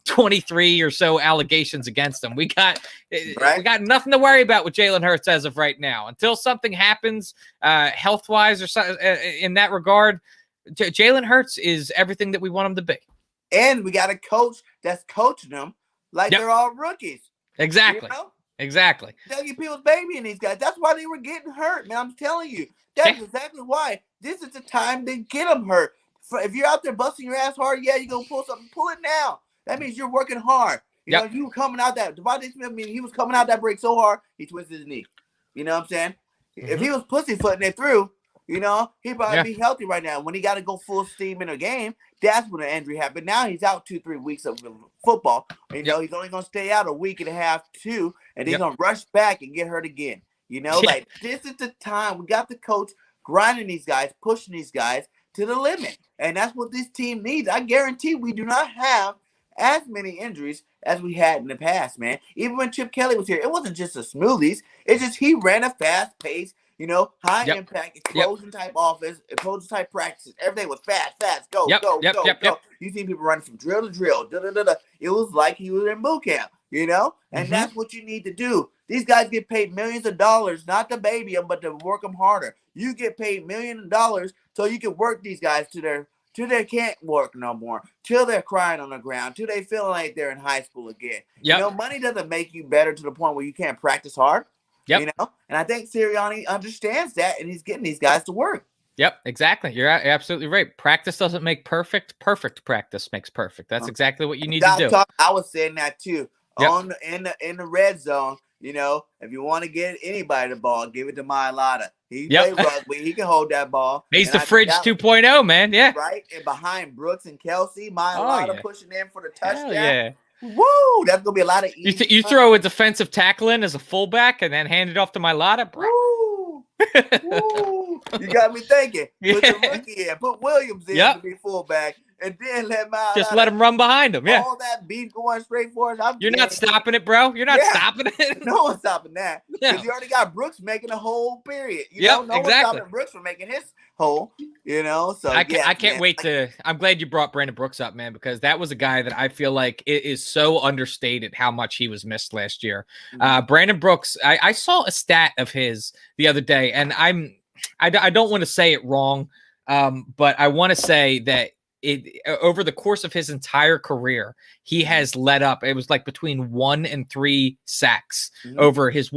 23 or so allegations against him. We got nothing to worry about with Jalen Hurts as of right now. Until something happens health-wise or so, in that regard, Jalen Hurts is everything that we want him to be. And we got a coach that's coaching them like they're all rookies. Exactly. You know? Exactly. Dougie People's baby and these guys. That's why they were getting hurt, man. I'm telling you. That's exactly why. This is the time to get them hurt. If you're out there busting your ass hard, you're going to pull something. Pull it now. That means you're working hard. You know, you were coming out that. Devontae Smith, he was coming out that break so hard, he twisted his knee. You know what I'm saying? If he was pussyfooting it through, you know, he'd probably be healthy right now. When he got to go full steam in a game, that's when the injury happened. Now he's out 2-3 weeks of football. You know, he's only going to stay out a week and a half, 2, and he's going to rush back and get hurt again. You know, like this is the time. We got the coach grinding these guys, pushing these guys to the limit. And that's what this team needs. I guarantee we do not have as many injuries as we had in the past, man. Even when Chip Kelly was here, it wasn't just the smoothies. It's just he ran a fast pace. You know, high impact, explosion type offense, explosion type practices. Everything was fast, go. You see people running from drill to drill. It was like he was in boot camp, you know? And that's what you need to do. These guys get paid millions of dollars, not to baby them, but to work them harder. You get paid millions of dollars so you can work these guys till they can't work no more, till they're crying on the ground, till they feel like they're in high school again. You know, money doesn't make you better to the point where you can't practice hard. You know, and I think Sirianni understands that, and he's getting these guys to work. Yep, exactly. You're absolutely right. Practice doesn't make perfect. Perfect practice makes perfect. That's exactly what you need to do. I was saying that too. In the red zone, you know, if you want to get anybody the ball, give it to Mailata. He play rugby. He can hold that ball. He's the Fridge 2.0, man. Yeah. Right? And behind Brooks and Kelsey, Mailata pushing in for the touchdown. Yeah. Woo! That's gonna be a lot of easy. You throw a defensive tackle in as a fullback and then hand it off to Mailata. Woo! Woo! You got me thinking. Put the rookie in. Put Williams in to be fullback, and then let Miles Just out let him run behind him. Yeah. all that beat going straight forward. You're not stopping it, bro. You're not stopping it. No one's stopping that because No. you already got Brooks making a whole period. Yep, No one's exactly. stopping Brooks from making his whole. So I can't wait to. I'm glad you brought Brandon Brooks up, man, because that was a guy that I feel like it is so understated how much he was missed last year. Brandon Brooks, I saw a stat of his the other day, and I don't want to say it wrong, but I want to say that over the course of his entire career, he has let up. It was like between 1 and 3 sacks over his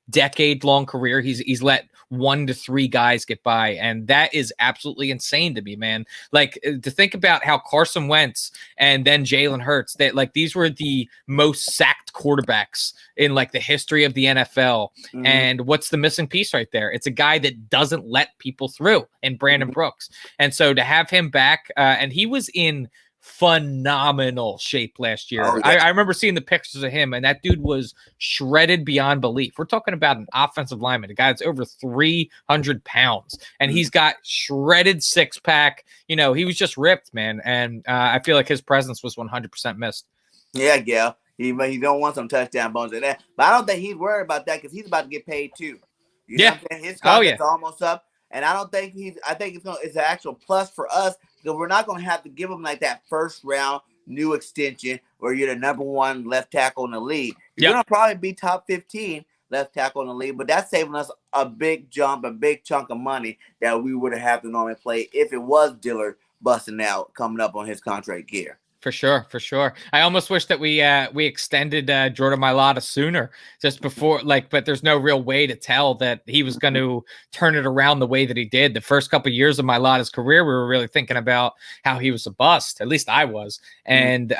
decade-long career. He's let 1 to 3 guys get by, and that is absolutely insane to me, man. Like, to think about how Carson Wentz and then Jalen Hurts, that like these were the most sacked quarterbacks in like the history of the NFL. And what's the missing piece right there? It's a guy that doesn't let people through, in Brandon Brooks. And so to have him back, and he was in phenomenal shape last year. Oh, yeah. I remember seeing the pictures of him, and that dude was shredded beyond belief. We're talking about an offensive lineman, a guy that's over 300 pounds, and he's got shredded 6-pack. He was just ripped, man. And I feel like his presence was 100% missed. Yeah, Gail. He don't want some touchdown bones in that. But I don't think he's worried about that because he's about to get paid too. Know what I'm saying? His contract's almost up. And I think it's an actual plus for us because we're not going to have to give him like that first round new extension where you're the number 1 left tackle in the league. You're going to probably be top 15 left tackle in the league, but that's saving us a big jump, a big chunk of money that we would have to normally play if it was Dillard busting out coming up on his contract year. For sure. I almost wish that we extended Jordan Mailata sooner, just before, but there's no real way to tell that he was going to turn it around the way that he did. The first couple of years of Mailata's career, we were really thinking about how he was a bust. At least I was. And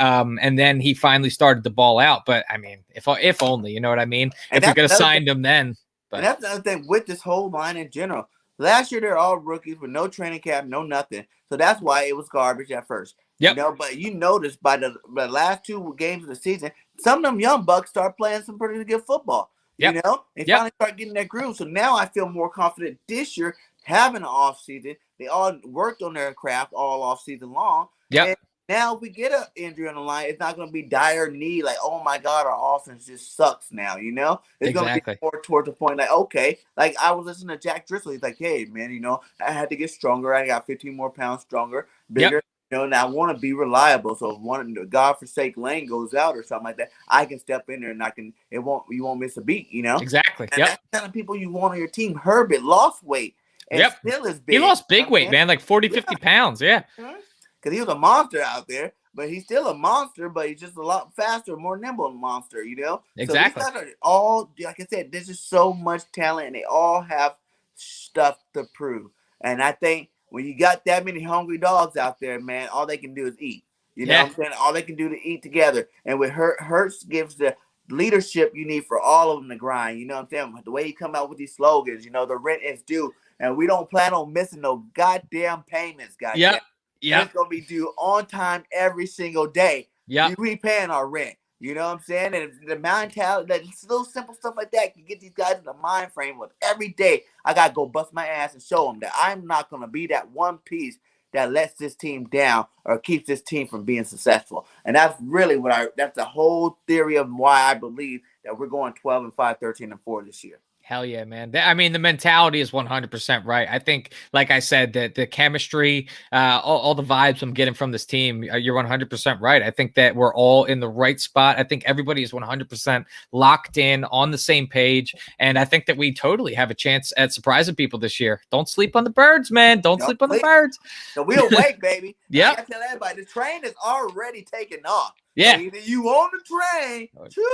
then he finally started to ball out. But I mean, if only, you know what I mean? If we could have signed him then. But and that's another thing with this whole line in general. Last year, they're all rookies with no training camp, no nothing. So that's why it was garbage at first. But you notice by the last 2 games of the season, some of them young bucks start playing some pretty good football. They finally start getting that groove. So now I feel more confident this year having an off season. They all worked on their craft all off season long. And now if we get an injury on the line, it's not going to be dire need. Like, oh my God, our offense just sucks now. It's going to be more towards the point like, okay, like I was listening to Jack Driscoll. He's like, hey man, I had to get stronger. I got 15 more pounds stronger, bigger. And I want to be reliable. So if one, God forsake, lane goes out or something like that, I can step in there and you won't miss a beat, Exactly. And that's the kind of people you want on your team. Herbert lost weight and still is big. He lost big weight, man, like 40, 50 pounds. Yeah. Because he was a monster out there, but he's still a monster, but he's just a lot faster, more nimble monster, Exactly. So these guys are all, like I said, there's just so much talent and they all have stuff to prove. And I think when you got that many hungry dogs out there, man, all they can do is eat. You know what I'm saying? All they can do to eat together. And with Hurts gives the leadership you need for all of them to grind. You know what I'm saying? The way he come out with these slogans, the rent is due. And we don't plan on missing no goddamn payments, guys. It's going to be due on time every single day. We paying our rent. You know what I'm saying? And the mentality, that little simple stuff like that can get these guys in the mind frame of every day, I got to go bust my ass and show them that I'm not going to be that one piece that lets this team down or keeps this team from being successful. And that's really that's the whole theory of why I believe that we're going 12-5, 13-4 this year. Hell yeah, man. I mean, the mentality is 100% right. I think, like I said, that the chemistry, all the vibes I'm getting from this team, you're 100% right. I think that we're all in the right spot. I think everybody is 100% locked in on the same page. And I think that we totally have a chance at surprising people this year. Don't sleep on the birds, man. Don't sleep on the birds. So we'll wait, baby. Yeah. I tell everybody, the train is already taking off. Yeah. So either you on the train,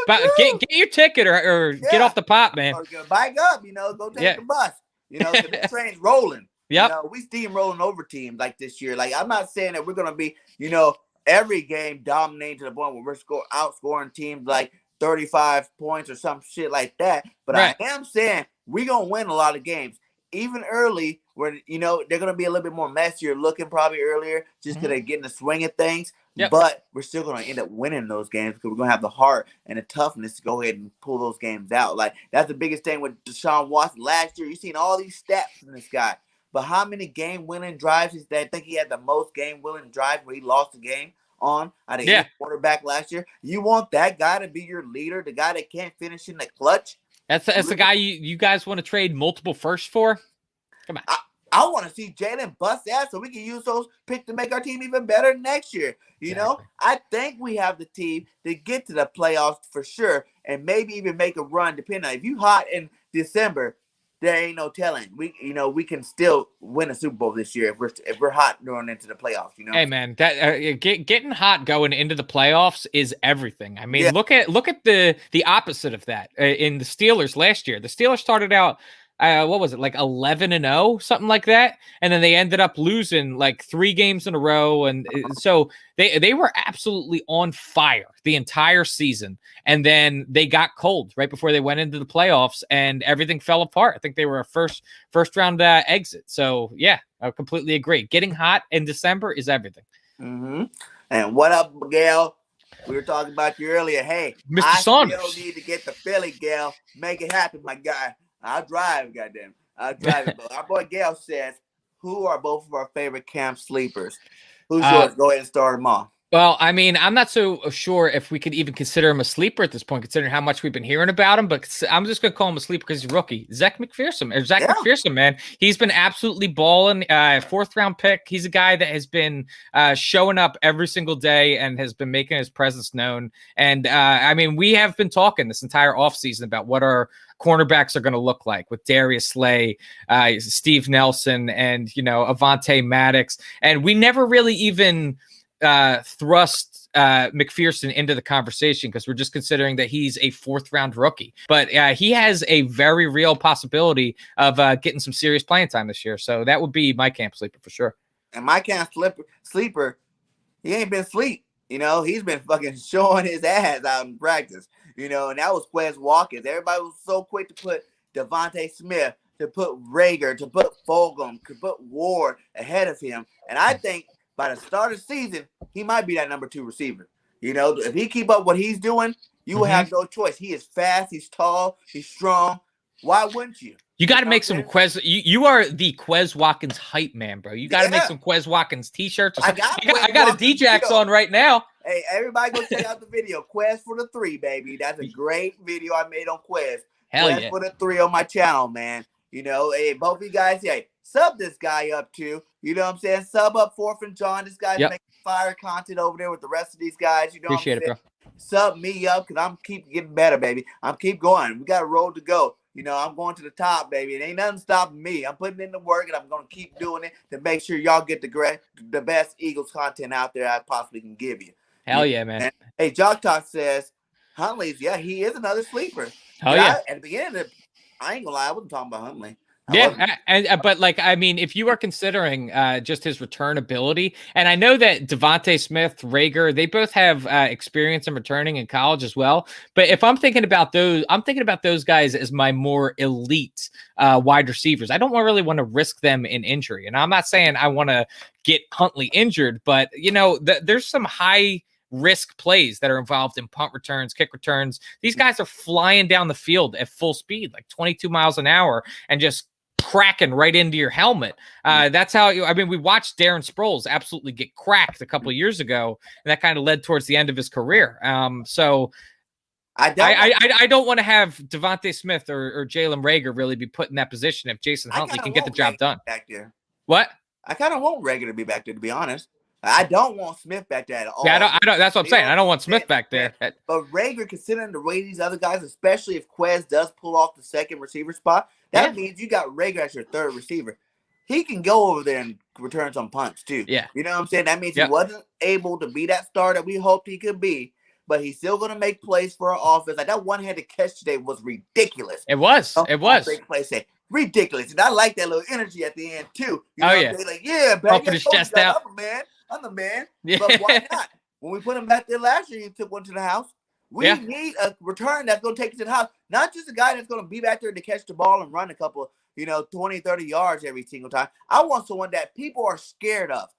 but get your ticket or get off the pot, man. Or bike up, go take the bus. The train's rolling. We steamrolling over teams like this year. Like, I'm not saying that we're gonna be, every game dominating to the point where we're outscoring teams like 35 points or some shit like that. But I am saying we're gonna win a lot of games. Even early, where they're gonna be a little bit more messier looking probably earlier, just because they're getting the swing of things. But we're still gonna end up winning those games because we're gonna have the heart and the toughness to go ahead and pull those games out. Like, that's the biggest thing with Deshaun Watson last year. You seen all these stats from this guy. but how many game-winning drives is that? I think he had the most game-winning drive where he lost the game on out of any quarterback last year. You want that guy to be your leader, the guy that can't finish in the clutch? That's the guy you guys want to trade multiple firsts for? Come on. I want to see Jalen bust ass so we can use those picks to make our team even better next year. You know, I think we have the team to get to the playoffs for sure, and maybe even make a run. Depending on if you hot in December, there ain't no telling. We can still win a Super Bowl this year if we're hot going into the playoffs. You know, hey man, that getting hot going into the playoffs is everything. I mean, look at the opposite of that in the Steelers last year. The Steelers started out. What was it, like 11-0, something like that, and then they ended up losing like 3 games in a row, and so they were absolutely on fire the entire season, and then they got cold right before they went into the playoffs, and everything fell apart. I think they were a first round exit. So yeah, I completely agree. Getting hot in December is everything. Mm-hmm. And what up, Miguel? We were talking about you earlier. Hey, Mr. Saunders, still need to get to Philly, Gail. Make it happen, my guy. I'll drive, goddamn. I'll drive it. But our boy Gail says, who are both of our favorite camp sleepers? Who's yours? Go ahead and start them off. Well, I mean, I'm not so sure if we could even consider him a sleeper at this point, considering how much we've been hearing about him. But I'm just going to call him a sleeper because he's a rookie. Zach McPherson, man. He's been absolutely balling. 4th round pick. He's a guy that has been showing up every single day and has been making his presence known. And I mean, we have been talking this entire offseason about what our cornerbacks are going to look like with Darius Slay, Steve Nelson, and, Avonte Maddox. And we never really even thrust McPherson into the conversation because we're just considering that he's a 4th round rookie. But he has a very real possibility of getting some serious playing time this year. So that would be my camp sleeper for sure. And my camp sleeper, he ain't been asleep. He's been fucking showing his ass out in practice. And that was Quez Watkins. Everybody was so quick to put Devontae Smith, to put Rager, to put Fulgham, to put Ward ahead of him. And I think by the start of the season, he might be that number 2 receiver. If he keep up what he's doing, you will have no choice. He is fast, he's tall, he's strong. Why wouldn't you? You got to make some Quez. You are the Quez Watkins hype man, bro. You got to make some Quez Watkins t-shirts. I got a DJX on right now. Hey, everybody go check out the video. Quez for the 3, baby. That's a great video I made on Quez. Quez for the 3 on my channel, man. Hey, both of you guys, sub this guy up too. You know what I'm saying? Sub up 4th and Jawn. This guy's making fire content over there with the rest of these guys. Appreciate it, bro. Sub me up because I'm keep getting better, baby. I'm keep going. We got a road to go. I'm going to the top, baby. It ain't nothing stopping me. I'm putting in the work, and I'm going to keep doing it to make sure y'all get the best Eagles content out there I possibly can give you. Hell yeah, man. And, hey, Jock Talk says, Huntley's, he is another sleeper. Oh, yeah. At the beginning, I ain't going to lie, I wasn't talking about Huntley. But I mean, if you are considering just his return ability, and I know that Devontae Smith, Rager, they both have experience in returning in college as well. But if I'm thinking about those guys as my more elite wide receivers. I don't really want to risk them in injury, and I'm not saying I want to get Huntley injured, but there's some high risk plays that are involved in punt returns, kick returns. These guys are flying down the field at full speed, like 22 miles an hour, and just cracking right into your helmet. That's how we watched Darren Sproles absolutely get cracked a couple of years ago, and that kind of led towards the end of his career. So I don't want to have Devontae Smith or Jalen Rager really be put in that position if Jason Huntley can get the job done. Back there. What? I kind of want Rager to be back there, to be honest. I don't want Smith back there at all. Yeah, I don't. That's what I'm saying. I don't want Smith back there. But Rager, considering the way these other guys, especially if Quez does pull off the 2nd receiver spot, that means you got Rager as your 3rd receiver. He can go over there and return some punts too. Yeah. You know what I'm saying? That means he wasn't able to be that star that we hoped he could be, but he's still going to make plays for our offense. Like that one-handed catch today was ridiculous. It was. Big play say ridiculous. And I like that little energy at the end too. You know what I'm saying? Like, yeah, baby. Pumping his chest out. I'm the man. Yeah. But why not? When we put him back there last year, he took one to the house. We need a return that's going to take it to the house. Not just a guy that's going to be back there to catch the ball and run a couple, 20, 30 yards every single time. I want someone that people are scared of,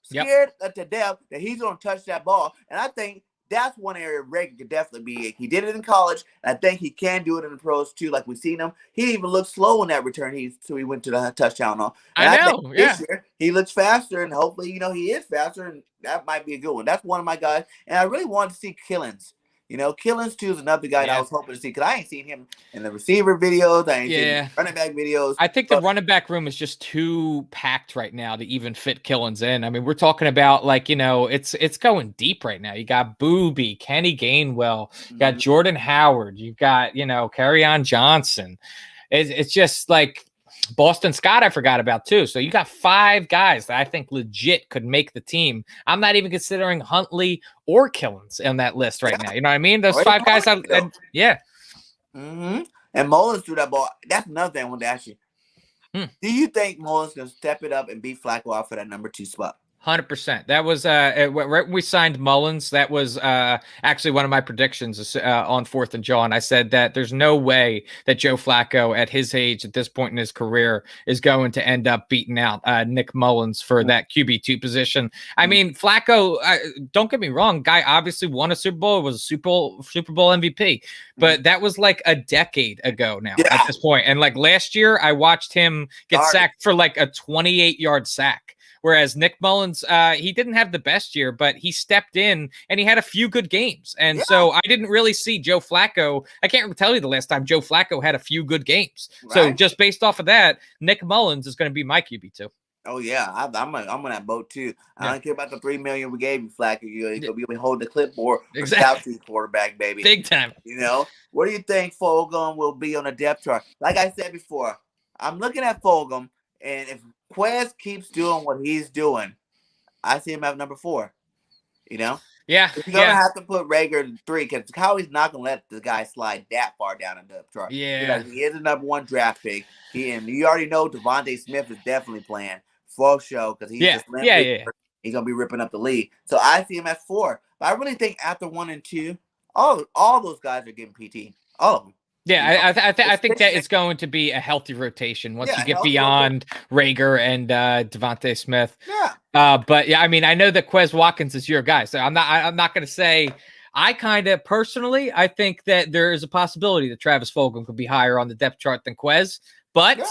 scared to death that he's going to touch that ball. And I think that's one area Rager could definitely be. He did it in college. I think he can do it in the pros too. Like we've seen him, he even looked slow in that return. So he went to the touchdown on. And I I think know. this Yeah. year he looks faster, and hopefully, he is faster, and that might be a good one. That's one of my guys, and I really wanted to see Killins. Killins too is another guy that I Yeah. was hoping to see because I ain't seen him in the receiver videos. I ain't seen him in Yeah. running back videos. I think the running back room is just too packed right now to even fit Killins in. I mean, we're talking about it's going deep right now. You got Booby, Kenny Gainwell, you got Jordan Howard, you got Kerryon Johnson. It's just like Boston Scott I forgot about too. So you got 5 guys that I think legit could make the team. I'm not even considering Huntley or Killins on that list right now. You know what I mean? Those 5 guys. Yeah. Mm-hmm. And Mullins threw that ball. That's another thing I wanted to ask you. Do you think Mullins can step it up and beat Flacco out for that number 2 spot? 100%. That was right when we signed Mullins. That was actually one of my predictions on 4th and Jawn. I said that there's no way that Joe Flacco at his age, at this point in his career, is going to end up beating out Nick Mullins for that QB2 position. I mean, Flacco, don't get me wrong, guy obviously won a Super Bowl, was a Super Bowl MVP, but that was like a decade ago now at this point. And like last year, I watched him get sacked for like a 28-yard sack. Whereas Nick Mullins, he didn't have the best year, but he stepped in and he had a few good games. And so I didn't really see Joe Flacco. I can't tell you the last time Joe Flacco had a few good games. Right. So just based off of that, Nick Mullins is going to be my QB2. Oh yeah, I'm on that boat too. I don't care about the $3 million we gave you, Flacco. You're gonna be holding the clipboard, exactly. Quarterback, baby, big time. What do you think Fulgham will be on the depth chart? Like I said before, I'm looking at Fulgham, and if Quez keeps doing what he's doing, I see him at number 4. Yeah. You're gonna have to put Rager in 3 because Cowie's not gonna let the guy slide that far down the depth chart. Yeah. He is the number 1 draft pick. You already know Devontae Smith is definitely playing for show because he's just he's gonna be ripping up the league. So I see him at 4. But I really think after 1 and 2, all those guys are getting PT. All of them. Yeah, I think that it's going to be a healthy rotation once you get beyond Rager and Devontae Smith. Yeah. But yeah, I mean, I know that Quez Watkins is your guy, so I'm not going to say. I kind of personally, I think that there is a possibility that Travis Fulgham could be higher on the depth chart than Quez, but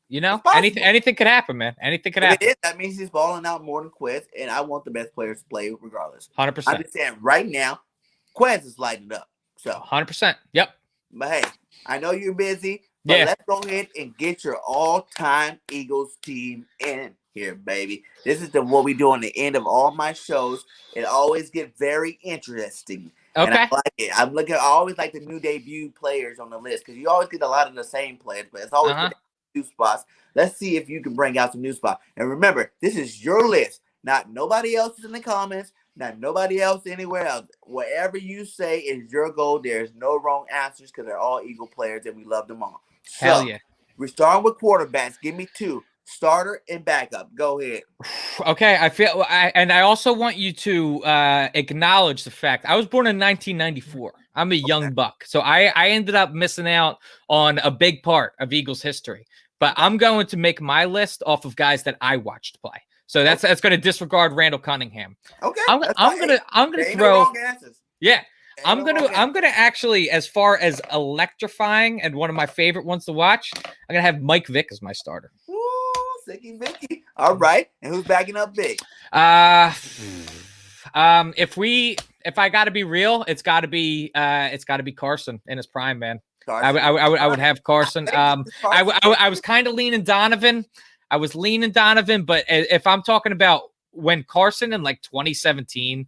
anything could happen, man. Anything could happen. That means he's balling out more than Quez, and I want the best players to play regardless. 100%. I'm just saying right now, Quez is lighting up. So 100%. Yep. But hey, I know you're busy, but let's go ahead and get your all-time Eagles team in here, baby. This is what we do on the end of all my shows. It always gets very interesting. Okay. And I like it. I always like the new debut players on the list because you always get a lot of the same players, but it's always new spots. Let's see if you can bring out some new spots. And remember, this is your list, not nobody else's in the comments. Not nobody else anywhere else. Whatever you say is your goal. There's no wrong answers because they're all Eagle players and we love them all. So, hell yeah. We're starting with quarterbacks. Give me 2. Starter and backup. Go ahead. Okay. I also want you to acknowledge the fact I was born in 1994. I'm a young buck. So I ended up missing out on a big part of Eagles history. But I'm going to make my list off of guys that I watched play. So that's going to disregard Randall Cunningham. Okay. I'm gonna throw. Yeah. I'm gonna actually, as far as electrifying and one of my favorite ones to watch, I'm gonna have Mike Vick as my starter. Ooh, Sicky Vicky. All right. And who's backing up Vick? If I gotta be real, it's gotta be Carson in his prime, man. Carson. I would have Carson. I was kind of leaning Donovan. But if I'm talking about when Carson in like 2017,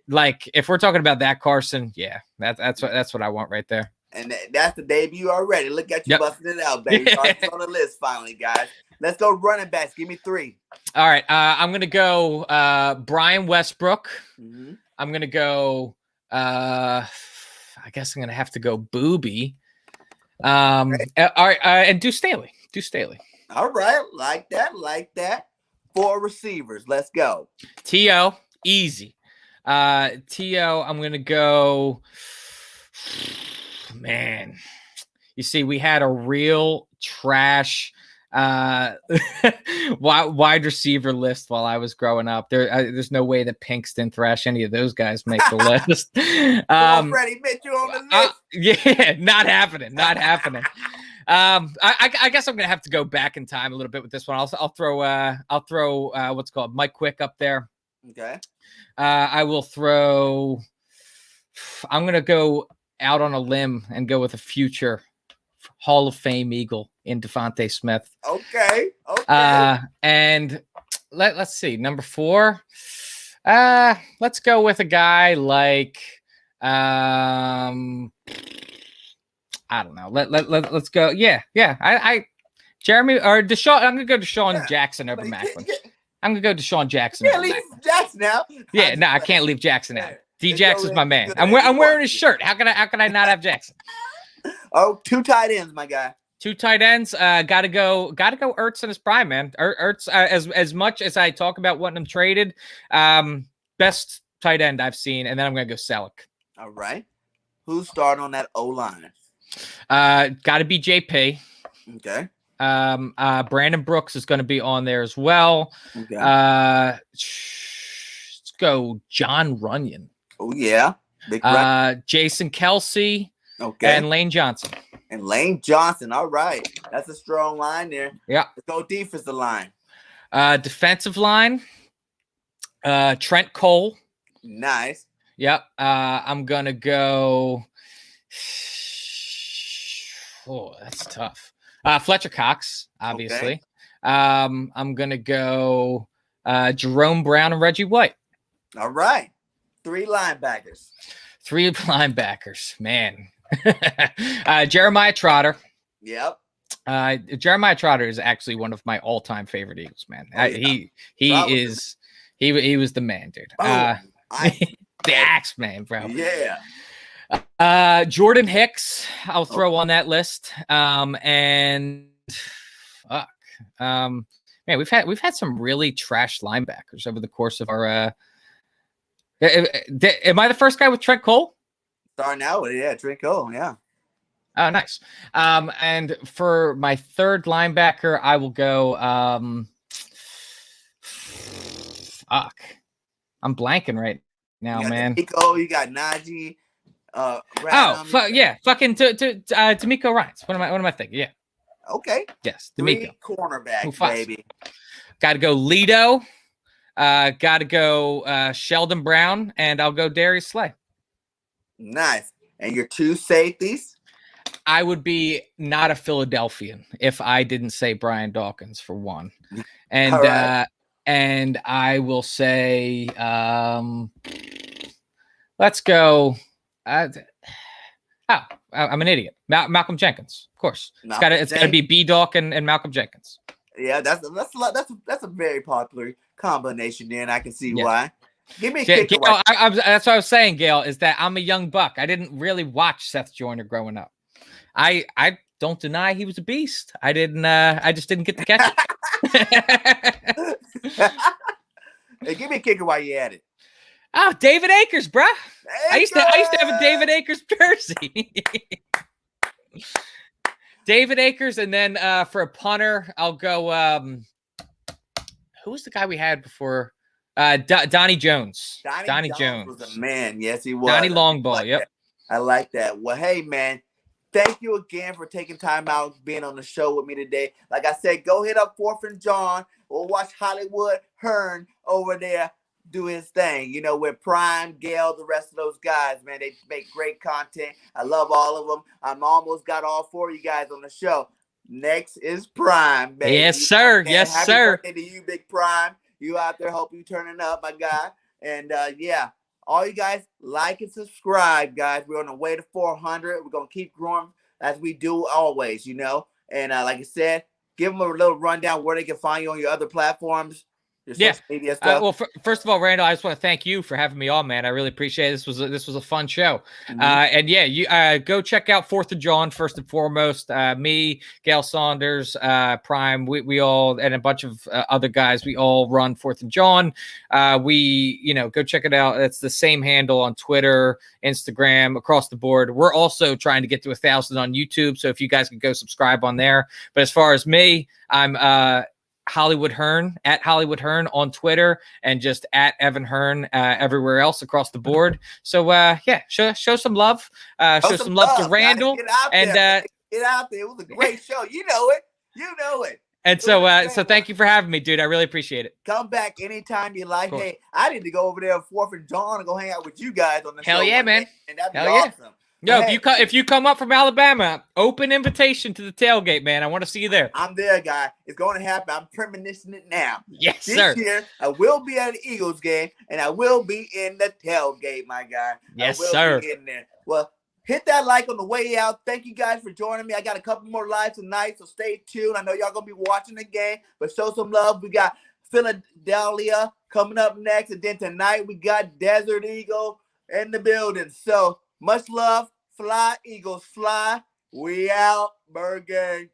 like if we're talking about that Carson, that's what I want right there. And that's the debut already. Look at you busting it out, baby. Carson's on the list finally, guys. Let's go running backs. Give me 3. All right, I'm gonna go Brian Westbrook. I'm gonna go. I guess I'm gonna have to go Booby. All right, and do Staley. All right, like that. 4 receivers. Let's go. T.O. Easy. T.O. I'm gonna go. Man, you see, we had a real trash wide receiver list while I was growing up. There's no way that Pinks didn't thrash any of those guys make the list. Come on, Freddie Mitchell on the list. Yeah, not happening. Not happening. I guess I'm gonna have to go back in time a little bit with this one. I'll throw what's called Mike Quick up there. Okay. I will throw. I'm gonna go out on a limb and go with a future Hall of Fame Eagle in Devontae Smith. Okay. Okay. And let's see, number 4. Let's go with a guy like I don't know. Let's go. Yeah. I Jeremy or Deshaun. I'm gonna go Deshaun Jackson over Macklin. I'm gonna go Deshaun Jackson. Yeah, leave Jackson out. Yeah, no, I can't leave Jackson out. D Jackson's my man. I'm wearing his shirt. How can I not have Jackson? Oh, 2 tight ends, my guy. 2 tight ends. Gotta go Ertz in his prime, man. Ertz, as much as I talk about wanting him traded, best tight end I've seen, and then I'm gonna go Selleck. All right. Who's starting on that O-line? Gotta be JP. Okay. Brandon Brooks is gonna be on there as well. Okay. Let's go John Runyon. Oh yeah. Big Jason Kelsey. Okay. And Lane Johnson. And Lane Johnson. All right. That's a strong line there. Yeah. Let's go defensive line. Defensive line. Trent Cole. Nice. Yep. I'm gonna go. Oh, that's tough. Fletcher Cox, obviously. Okay. I'm gonna go Jerome Brown and Reggie White. All right. 3 linebackers. 3 linebackers, man. Jeremiah Trotter. Yep. Jeremiah Trotter is actually one of my all-time favorite Eagles, man. Oh, yeah. He was the man, dude. The axe man, bro. Yeah. Jordan Hicks, I'll throw on that list. And fuck. Man, we've had some really trash linebackers over the course of our am I the first guy with Trent Cole? Starting out with Trent Cole, yeah. Oh, nice. And for my 3rd linebacker, I will go fuck. I'm blanking right now, man. Nico, you got Najee. Fucking D'Amico Ryans. What am I thinking? Yeah. Okay. Yes, 3 D'Amico. cornerbacks, baby. Got to go Lido. Got to go Sheldon Brown, and I'll go Darius Slay. Nice. And your 2 safeties? I would be not a Philadelphian if I didn't say Brian Dawkins for one. And right. And I will say let's go. I'm an idiot. Malcolm Jenkins, of course. It's got to be B Dawk and Malcolm Jenkins. Yeah, that's a very popular combination there, and I can see why. Give me a kicker. That's what I was saying, Gail, is that I'm a young buck. I didn't really watch Seth Joyner growing up. I don't deny he was a beast. I just didn't get to catch it. Hey, give me a kicker while you at it. Oh, David Akers, bro. I used to have a David Akers jersey. David Akers, and then for a punter, I'll go. Who was the guy we had before? Donnie Jones. Donnie Jones was a man. Yes, he was. Donnie Longball. Yep. I like that. Well, hey, man. Thank you again for taking time out being on the show with me today. Like I said, go hit up 4th and Jawn or watch Hollywood Hearn over there do his thing. You know, with Prime, Gail, the rest of those guys, man. They make great content. I love all of them. I'm almost got all 4 of you guys on the show. Next is Prime, baby. Yes, sir. Yes, happy sir. Happy birthday to you, Big Prime. You out there, hope you turning up, my guy. And all you guys like and subscribe, guys. We're on the way to 400. We're gonna keep growing as we do always, you know. And like I said, give them a little rundown where they can find you on your other platforms. Your Yeah. social media stuff. Well, first of all, Randall, I just want to thank you for having me on, man. I really appreciate it. This was a fun show. And yeah, you go check out 4th of Jawn first and foremost. Me, Gail Saunders, Prime, we all, and a bunch of other guys, we all run 4th of Jawn. Go check it out. It's the same handle on Twitter, Instagram, across the board. We're also trying to get to 1,000 on YouTube, so if you guys can go subscribe on there. But as far as me, I'm Hollywood Hearn, at Hollywood Hearn on Twitter, and just at Evan Hearn everywhere else across the board. So show some love. Show some love to Randall. Get out there. Get out there. It was a great show. You know it. You know it. And so thank you for having me, dude. I really appreciate it. Come back anytime you like. Hey, I need to go over there at 4th and Jawn and go hang out with you guys on the show. Hell yeah, man. And that'd be awesome. Yo, if you come up from Alabama, open invitation to the tailgate, man. I want to see you there. I'm there, guy. It's going to happen. I'm premonitioning it now. Yes, sir. This year, I will be at the Eagles game, and I will be in the tailgate, my guy. Yes, I will sir. Be in there. Well, hit that like on the way out. Thank you guys for joining me. I got a couple more lives tonight, so stay tuned. I know y'all going to be watching the game, but show some love. We got Philadelphia coming up next, and then tonight we got Desert Eagle in the building. So much love. Fly, Eagles, fly. We out. Bird Gang.